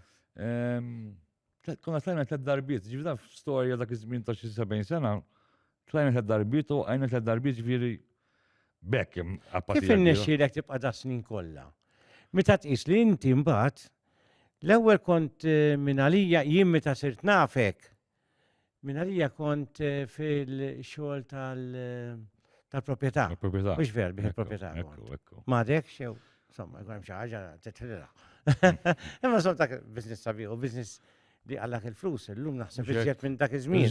Konna tlajna 3 darbiet, ġifda f-storja dak iż-żmien ta' xi 70 sena, tlajna 3 darbiet u għajna 3 darbiet ġifieri bekk apparti. Kif innexxielek tibqa' da' snin kollha? Meta tqis li inti mbagħad l-ewwel kont minn għalija jien meta sirt nafek. Minn għalija kont fil-xogħol tal-proprjetà. Il-proprjetà. Mhux ver bih il-proprjetà. Ekku. M'għadek xew, insomma, jkun hemm xi ħaġa titilha. Imma sol dak business sabiħ u business li għallak il-flus, illum naħseb iżjed minn dak iż-żmien.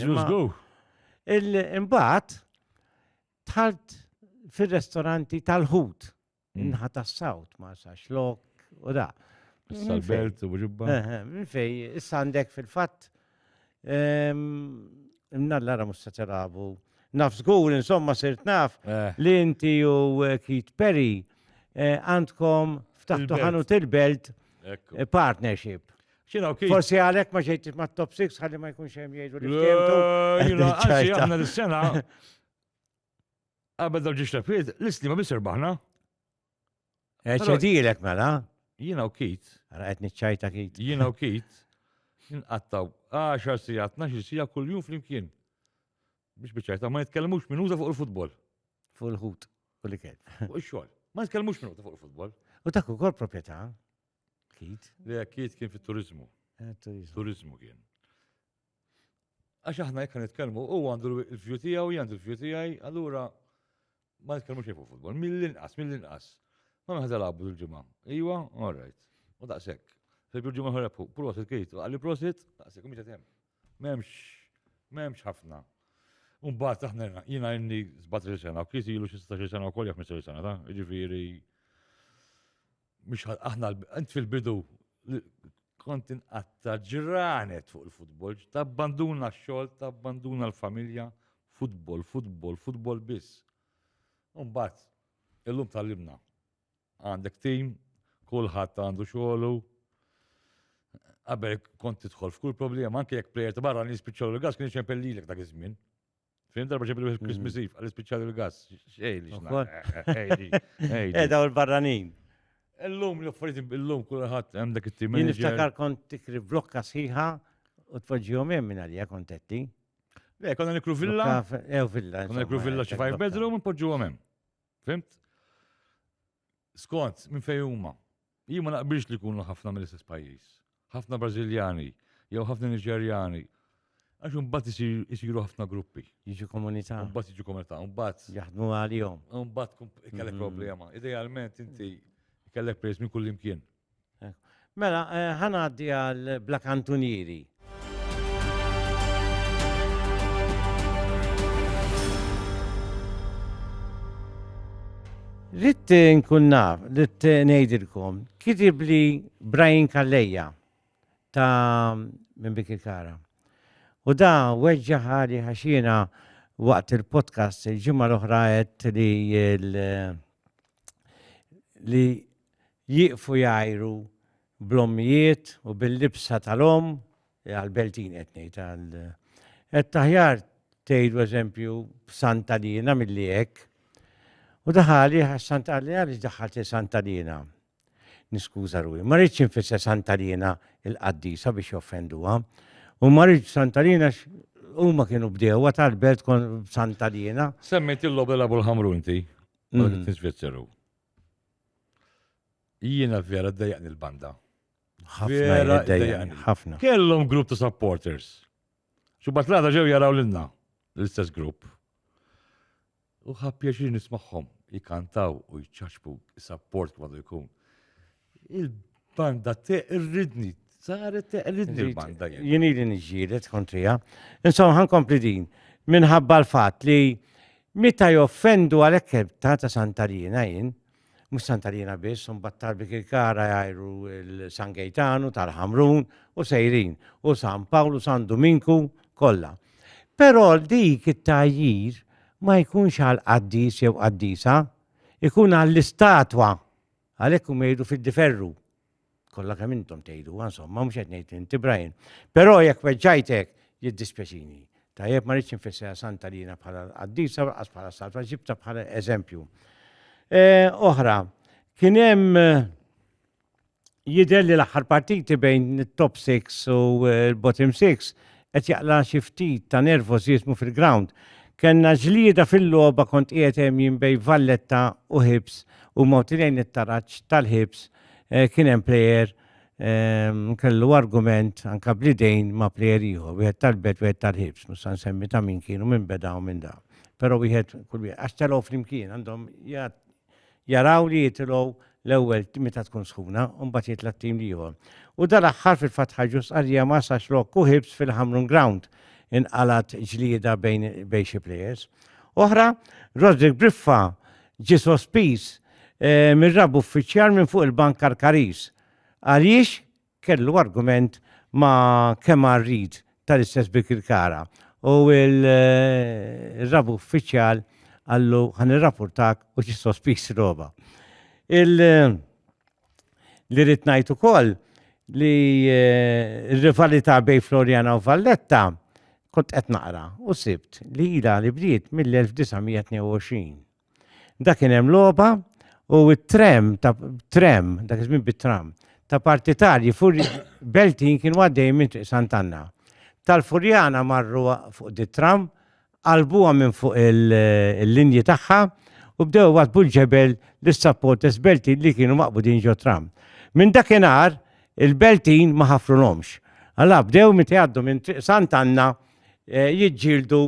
Imbagħad tħalt fir-restoranti tal-ħut, inħa tas-sawt ma sa xlok u da. Sal-belt u ġibba. Minn fej, issa għandek fil-fatt imnallara musta telabu. Naf żgur, insomma sirt naf li inti u Keith Perry għandkom ftaħtu ħanut il-belt partnership. Forsi għalek ma ġejt ma top 6 ħalli ma jkunx hemm jgħidu li Għanzi għanna l-sena għabed daw ġiġ tafiet, l-isli ma bisir baħna. ċedilek mela. Jiena u Keith. Raqet niċċajta Keith. Jiena u Keith. Jinqattaw 10 sija, 12 sija kull jum flimkien. Biex biċċajta, ma nitkellmux minuta fuq il-futbol. Fuq il-ħut, kulli kien. Fuq il-xogħol. Ma nitkellmux minuta fuq il-futbol. U dak ukoll proprjetà. Keith. Le, Keith kien fit-turizmu. Turizmu kien. Għax aħna jekk nitkellmu, u għandu l-fju tiegħu, għandu l-fju tiegħi, allura ma nitkellmux fuq futbol. Mill-inqas. Ma meħda labu l-ġimgħa. Iwa, all right. U daqshekk. Fil-ġimgħa ħorebħu, prosit Keith, għalli prosit, daqshekk mhix hemm. M'hemmx ħafna. Mbagħad aħna jiena inni 17 sena, u Keith ilu xi 16 sena wkoll jekk 15 sena, ta' jiġifieri mhux aħna int fil-bidu kont inqatta ġranet fuq il-futbol, tabbanduna x-xogħol, tabbanduna l-familja, futbol biss. Mbagħad illum tallimna. Għandek tim, kulħadd għandu xogħlu. Qabel kont tidħol f'kull problema, anke jekk plejer ta' barra nispiċċaw il-gas kien ċempellilek dak iż-żmien. Fim darba ċempellu Christmas Eve, għal ispiċċaw il-gas. Xejli xna. Daw il-barranin. Illum li offrit illum kulħadd hemm dak it-tim. Jien niftakar kont tikri blokka sħiħa u tfoġġihom hemm minn għalija kontetti. Le, konna nikru villa. Villa. Konna nikru villa xi 5 bedroom u npoġġuhom hemm. Fimt? Skont minn fejn huma. Jien ma naqbilx li jkunu ħafna mill-istess pajjiż. Ħafna Brażiljani, jew ħafna Niġerjani. Għax imbagħad isiru ħafna gruppi. Jiġu komunità. Imbagħad jiġu komunità, imbagħad jaħdmu għalihom. Imbagħad kellek problema. Idealment inti kellek prejs minn kull imkien. Mela, ħanaddi għal Black Antonieri. Ritt nkun naf, ritt ngħidilkom, kitib li Brian Kalleja ta' minn Bikikara. U da weġġa ħali ħaxina waqt il-podcast il-ġimma l-oħra għedt li jiqfu jajru blommijiet u bil-libsa tal-om għal-beltin etnejt għal taħjar tgħidu eżempju Santalina mill-li hekk. U daħali Santalina li daħħalti Santalina. Niskuża ruħi. Ma rridx infisser Santalina il-qaddisa biex joffenduha. U ma rridx Santalina huma kienu bdew tal-belt kon Santalina. Semmejt il-lob l-abu l-ħamru inti. Nisvizzeru. Jiena vera d-dajaqni l-banda. Ħafna ħafna. Kellhom grupp ta' supporters. Xubat l-għada ġew jaraw l-inna, l-istess grupp. U ħappjaċir nismaħħom, jikantaw u jċaċbu support għadu jkun. Il-banda teqridni, saret teqridni il-banda. Jini li nġiret kontrija. Insomma, ħankompli din, minħabba l-fat li meta joffendu għalek ta' Santalina jien, mux Santalina biss, un battar Bikikara jajru il-San Gaetano, tal-Ħamrun, u sejrin, u San Paolo, San Dominku, kolla. Pero dik it-tajjir ma jkunx għal-qaddis jew qaddisa, ikun għall-istatwa, għalhekk huma jgħidu fid-diferru. Kollha kemm intom tgħidu, insomma, mhux qed ngħid inti Brian. Però jekk weġġajtek jiddispjaċini. Tajjeb ma rridx infisser Santalina bħala qaddisa qas bħala statwa, ġibta bħala eżempju. Oħra, kien hemm jidher li l-aħħar partiti bejn it-top 6 u l-bottom 6 qed jaqla xi ftit ta' nervożiżmu fil-ground. Kenna ġlieda fil-logħba kont qiegħed hemm jinbej Valletta u Hibs u mawtilejn it-taraġġ tal-Hibs kien hemm plejer kellu argument anke blidejn ma' plejer ieħor, wieħed tal-Bet wieħed tal-Hibs, mhux se nsemmi ta' min kienu minn beda u minn da. Però wieħed kull wieħed għax telgħu flimkien għandhom jaraw li jitilgħu l-ewwel meta tkun sħuna u mbagħad jitla t-tim ieħor. U dal-aħħar fil-fatt ħaġus qarrija ma sax lok u Hibs fil-Ħamrun Ground inqalat ġlieda bejn xi plejers. Oħra, Roderick Briffa ġie sospiż mir-rab uffiċjal minn fuq il-Bank Karkaris. Għaliex kellu argument ma' Kemal Reed tal-istess Bikikara. U il-rab uffiċjal għallu ħan irrapportak u ġie sospiż roba. Li rrid ngħid ukoll li r-rivalità bejn Floriana u Valletta kont qed naqra u sibt li ilha li bdiet mill-1922. Dak kien hemm logħba u t-trem, dak iż-żmien bit-tram, ta' partitarji fuq Beltin kienu għaddej minn Sant'Anna. Tal-Furjana marru fuq dit-tram, qalbuha minn fuq il-linji tagħha u bdew għadbu l-ġebel l-supporters Beltin li kienu maqbudin ġo tram. Minn dakinhar il-Beltin ma ħafrulhomx. Alla bdew meta jgħaddu minn Sant'Anna jiġġieldu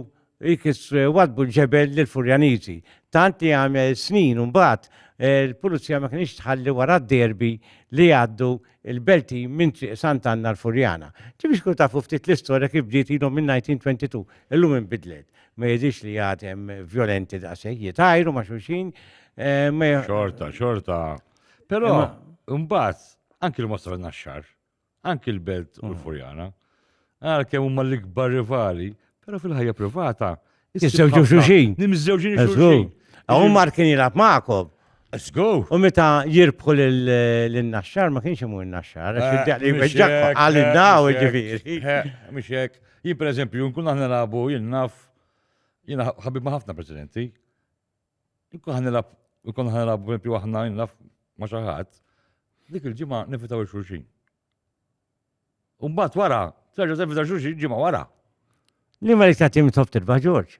wadbu l-ġebel l-Furjaniżi. Tant li għamel snin u mbagħad il-pulizija ma kienx tħalli wara d-derbi li għaddu il-Beltin minn Sant'Anna l-Furjana. Ġibiex kun tafu ftit l-istorja kif bdiet ilhom minn 1922, illum inbidlet. Ma jidhirx li għadhem violenti daqshekk jitajru ma' xulxin. Xorta. Però mbagħad anki l-Mostra Naxxar, anki l-Belt u l-Furjana, għalkemm huma l-ikbar rivali, però fil-ħajja privata Jiżżewġu xulxin. Nimżewġin xulxin. Għaw Markin jilab ma'kom. Let's go. U meta jirbħu l-Naxxar ma kienx imur n-Naxxar, għal-inna u ġifiri. Mux hekk. Jien per eżempju, nkun aħna nilagħbu jien naf, jien ħabib ma' ħafna presidenti. Nkun aħna nilagħbu per eżempju aħna jien naf ma' xi ħadd, dik il-ġimgħa nifitaw il-xulxin. U mbagħad wara, terġa' tevita xulxin ġimgħa wara. Li ma li tagħtim top tirba' Ġorġ?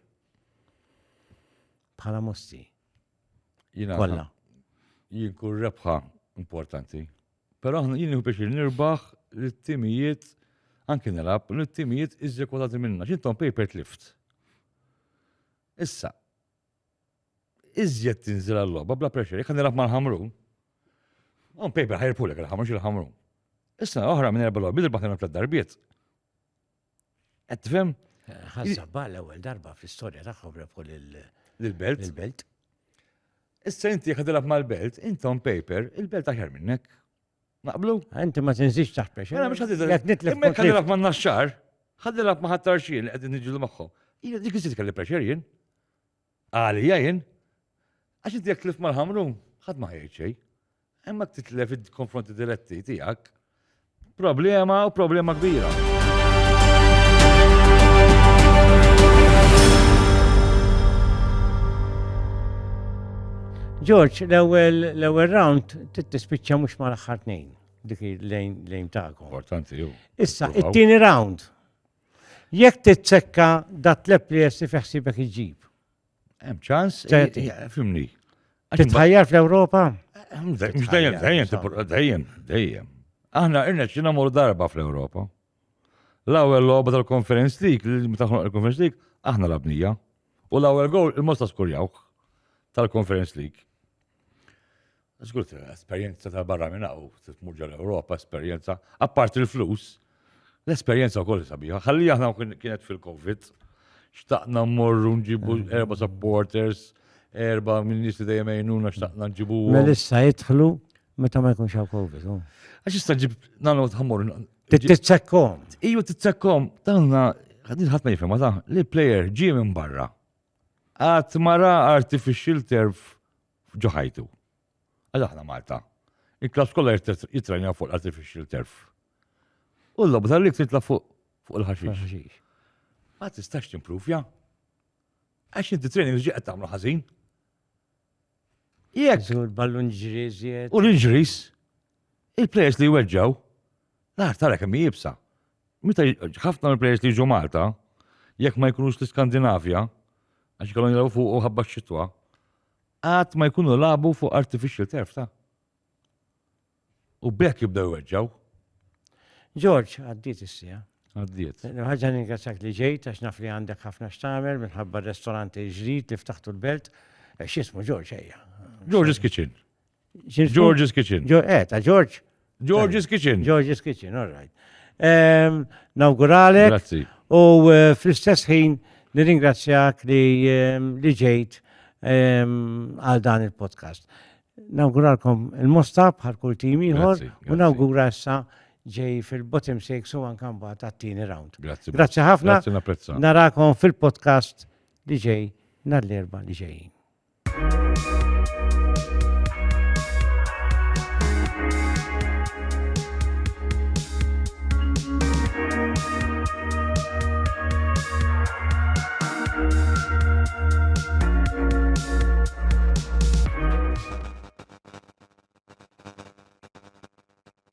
Bħala Mosti. Kollha. Jien kull rebħa importanti. Però jien nieħu biex nirbaħ l-timijiet anke nilab l-timijiet iżekwatati minna. X'intom paper lift. Issa, iżjed tinżil għall-logħba bla pressure, jekk nilab mal-Ħamrun. On paper ħajrpulek il-Ħamrun il-Ħamrun. Issa oħra minn erba' logħbiet irbaħ tagħna tliet darbiet. Qed tifhem? Ħassabba l-ewwel darba fl-istorja tagħhom rebħu lill-Belt. Issa inti ħadilab mal-belt, inti on paper, il-belt aħjar minnek. Naqblu? Inti ma tinżix taħt pressure. Mela mhux ħadilab. Jekk nitlef Imma ħadilab man naxxar, ħadilab ma ħattar xien li qegħdin niġġieldu magħhom. Jien dik iżid kelli pressure jien. Għalija jien. Għax inti jekk tlif mal-ħamru, ħadd ma ħejġ xejn. Imma titlef id-konfronti diretti tiegħek. Problema u problema kbira. George, l-ewwel round tispiċċa mhux mal-aħħar tnejn. Dik lejn tagħkom. Importanti ju. Issa, it-tieni round. Jekk titsekka dat tleb li jessi fiħsibek iġib. Hemm ċans, fimni. Titħajjar fl-Ewropa? Mhux dejjem. Aħna irnexxi nagħmlu darba fl-Ewropa. L-ewwel logħba tal-Conference League, li taħloq il-Conference League, aħna labnija. U l-ewwel gowl il-Mosta skurjawh tal-Conference League. Żgur esperjenza tal-barra minn hawn tmur ġol-Ewropa, esperjenza, apparti l-flus, l-esperjenza wkoll sabiħa. Ħalli aħna kienet fil-Covid, xtaqna mmorru nġibu 4 supporters, 4 min-nies li dejjem għajnuna xtaqna nġibu. Melissa jidħlu meta ma jkunx hawn Covid. Għax issa ġib nagħmlu tħammur. Titsekkom. Iju titsekkom, tanna ħadin ħadd ma jifhem ta' li player ġie minn barra. Għat mara artificial turf ġoħajtu. Għadaħna Malta. Il-klabs kollha jitrajna fuq artificial turf. U l-lobba tal-lik titla fuq il-ħaxix. Ma tistax timpruvja. Għax inti training ġi qed tagħmlu ħażin. Jekk. Ballun ġriżiet. U l-injuries. Il-plejers li weġġaw. Nar tara kemm jibsa. Meta ħafna mill-plejers li ġu Malta, jekk ma jkunux l-Skandinavja, għax kellhom jilgħu fuq ħabba x-xitwa, għad ma jkunu labu fuq artificial turf ta'. U bekk jibdew weġġaw. George, għaddiet issija. Għaddiet. Ħaġa ningrazzjak li ġejt għax naf li għandek ħafna x'tagħmel minħabba r-ristoranti ġdid li ftaħtu l-belt. X'ismu George ejja? George's Kitchen. George's Kitchen. Ta' George? George's Kitchen. George's Kitchen, all right. Nawguralek. Grazzi. U fl-istess ħin nirringrazzjak li ġejt għal dan il-podcast. Nawguralkom il-Mosta bħal kull tim ieħor u nawgura issa ġej fil-bottom six u anke mbagħad tat-tieni round. Grazzi ħafna. Narakom fil-podcast li ġej nhar l-erba' li ġejjin.